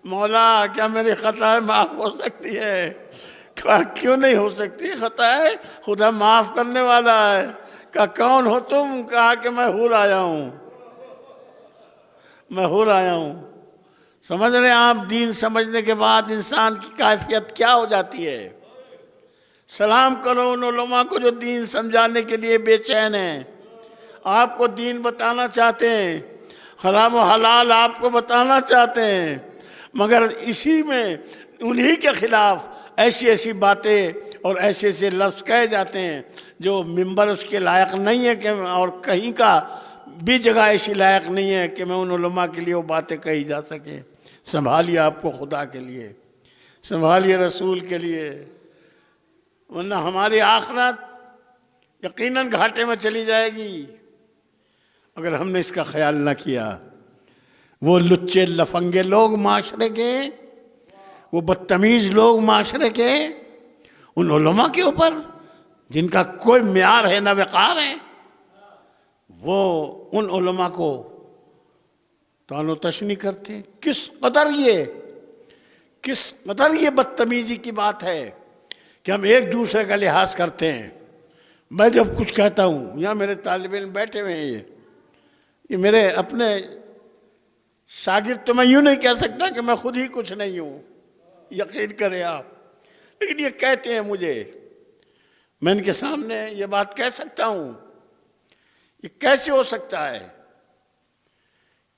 مولا کیا میری خطائیں معاف ہو سکتی ہے؟ کہا کیوں نہیں ہو سکتی خطائیں؟ خدا معاف کرنے والا ہے. کہا کون ہو تم؟ کہا کہ میں حور آیا ہوں، میں حور آیا ہوں. سمجھ رہے ہیں آپ؟ دین سمجھنے کے بعد انسان کی کیفیت کیا ہو جاتی ہے. سلام کرو ان علماء کو جو دین سمجھانے کے لیے بے چین ہیں، آپ کو دین بتانا چاہتے ہیں، حرام و حلال آپ کو بتانا چاہتے ہیں، مگر اسی میں انہی کے خلاف ایسی ایسی باتیں اور ایسے ایسے لفظ کہے جاتے ہیں جو منبر اس کے لائق نہیں ہے کہ اور کہیں کا بھی جگہ ایسی لائق نہیں ہے کہ میں ان علماء کے لیے وہ باتیں کہی جا سکیں. سنبھالیے آپ کو خدا کے لیے، سنبھالیے رسول کے لیے، ورنہ ہماری آخرت یقیناً گھاٹے میں چلی جائے گی اگر ہم نے اس کا خیال نہ کیا. وہ لچے لفنگے لوگ معاشرے کے، وہ بدتمیز لوگ معاشرے کے، ان علماء کے اوپر جن کا کوئی معیار ہے نہ وقار ہے، وہ ان علماء کو طعن و تشنیع کرتے ہیں. کس قدر یہ بدتمیزی کی بات ہے کہ ہم ایک دوسرے کا لحاظ کرتے ہیں. میں جب کچھ کہتا ہوں، یہاں میرے طالب علم بیٹھے ہوئے ہیں، یہ میرے اپنے شاگرد، تو میں یوں نہیں کہہ سکتا کہ میں خود ہی کچھ نہیں ہوں، یقین کریں آپ، لیکن یہ کہتے ہیں مجھے، میں ان کے سامنے یہ بات کہہ سکتا ہوں. یہ کیسے ہو سکتا ہے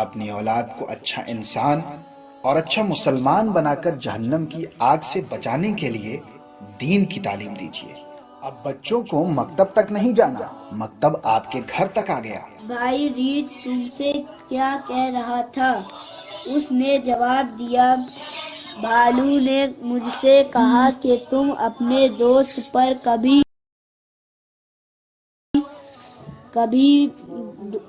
اپنی اولاد کو اچھا انسان اور اچھا مسلمان بنا کر جہنم کی آگ سے بچانے کے لیے دین کی تعلیم دیجیے۔ اب بچوں کو مکتب تک نہیں جانا، مکتب آپ کے گھر تک آ گیا۔ بھائی ریچھ تم سے کیا کہہ رہا تھا؟ اس نے جواب دیا، بھالو نے مجھ سے کہا کہ تم اپنے دوست پر کبھی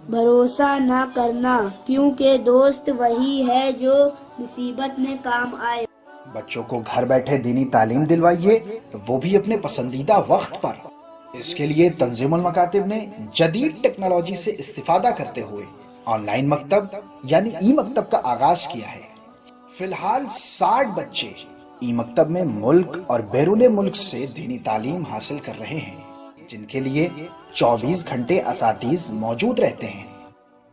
بھروسہ نہ کرنا، کیونکہ دوست وہی ہے جو مصیبت میں کام آئے۔ بچوں کو گھر بیٹھے دینی تعلیم دلوائیے، وہ بھی اپنے پسندیدہ وقت پر۔ اس کے لیے تنظیم المکاتب نے جدید ٹیکنالوجی سے استفادہ کرتے ہوئے آن لائن مکتب یعنی ای مکتب کا آغاز کیا ہے۔ فی الحال 60 بچے ای مکتب میں ملک اور بیرون ملک سے دینی تعلیم حاصل کر رہے ہیں، جن کے لیے 24 گھنٹے اساتذ موجود رہتے ہیں۔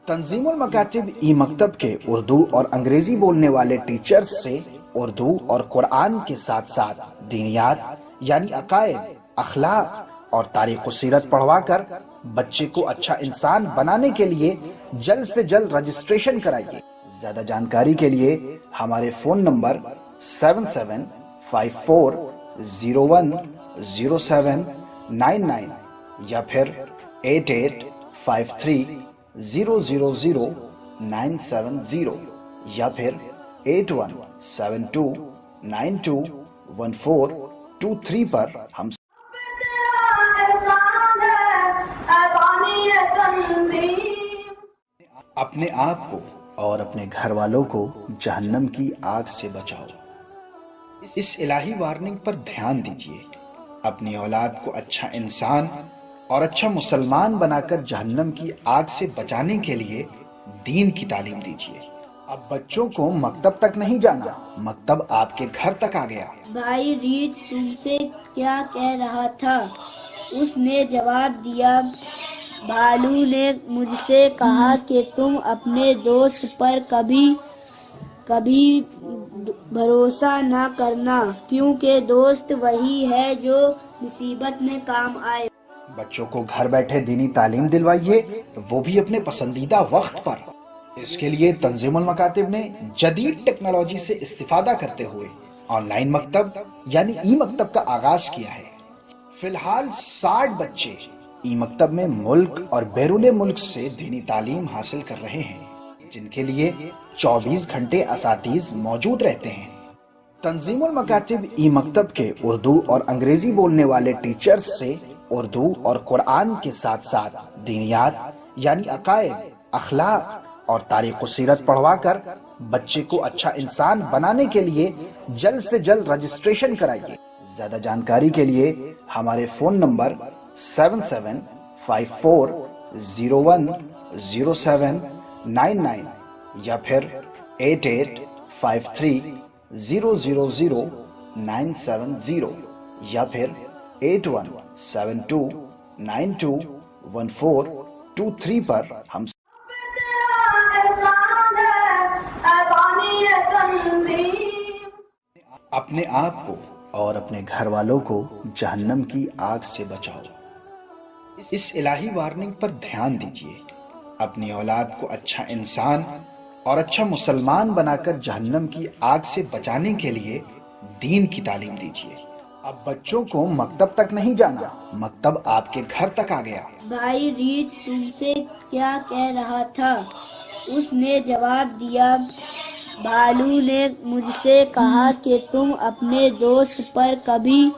تنظیم المکاتب ای مکتب کے اردو اور انگریزی بولنے والے ٹیچرز سے اردو اور قرآن کے ساتھ ساتھ دینیات یعنی عقائد، اخلاق اور تاریخ و سیرت پڑھوا کر بچے کو اچھا انسان بنانے کے لیے جلد سے جلد رجسٹریشن کرائیے۔ زیادہ جانکاری کے لیے ہمارے فون نمبر 7754010799 یا پھر 8853000970 یا پھر 8172921423 پر ہم اپنے آپ کو اور اپنے گھر والوں کو جہنم کی آگ سے بچاؤ۔ اس الہی وارننگ پر دھیان دیجیے۔ اپنی اولاد کو اچھا انسان اور اچھا مسلمان بنا کر جہنم کی آگ سے بچانے کے لیے دین کی تعلیم دیجیے۔ اب بچوں کو مکتب تک نہیں جانا، مکتب آپ کے گھر تک آ گیا۔ بھائی ریچھ تم سے کیا کہہ رہا تھا؟ اس نے جواب دیا، بھالو نے مجھ سے کہا کہ تم اپنے دوست پر کبھی بھروسہ نہ کرنا، کیونکہ دوست وہی ہے جو مصیبت میں کام آئے۔ بچوں کو گھر بیٹھے دینی تعلیم دلوائیے، وہ بھی اپنے پسندیدہ وقت پر۔ اس کے لیے تنظیم المکاتب نے جدید ٹیکنالوجی سے استفادہ کرتے ہوئے آن لائن مکتب یعنی ای مکتب کا آغاز کیا ہے۔ فی الحال 60 بچے ای مکتب میں ملک اور بیرون ملک سے دینی تعلیم حاصل کر رہے ہیں، جن کے لیے 24 گھنٹے اساتذ موجود رہتے ہیں۔ تنظیم المکاتب ای مکتب کے اردو اور انگریزی بولنے والے ٹیچرز سے اردو اور قرآن کے ساتھ ساتھ دینیات یعنی عقائد، اخلاق اور تاریخ و سیرت پڑھوا کر بچے کو اچھا انسان بنانے کے لیے جلد سے جلد رجسٹریشن کرائیے۔ زیادہ جانکاری کے لیے ہمارے فون نمبر 7754010799 یا پھر 8853000970 یا پھر 8172921423 پر ہم اپنے آپ کو اور اپنے گھر والوں کو جہنم کی آگ سے بچاؤ۔ اس الہی وارننگ پر دھیان دیجیے۔ اپنی اولاد کو اچھا انسان اور اچھا مسلمان بنا کر جہنم کی آگ سے بچانے کے لیے دین کی تعلیم دیجیے۔ اب بچوں کو مکتب تک نہیں جانا، مکتب آپ کے گھر تک آ گیا۔ بھائی ریچھ تم سے کیا کہہ رہا تھا؟ اس نے جواب دیا، بھالو نے مجھ سے کہا کہ تم اپنے دوست پر کبھی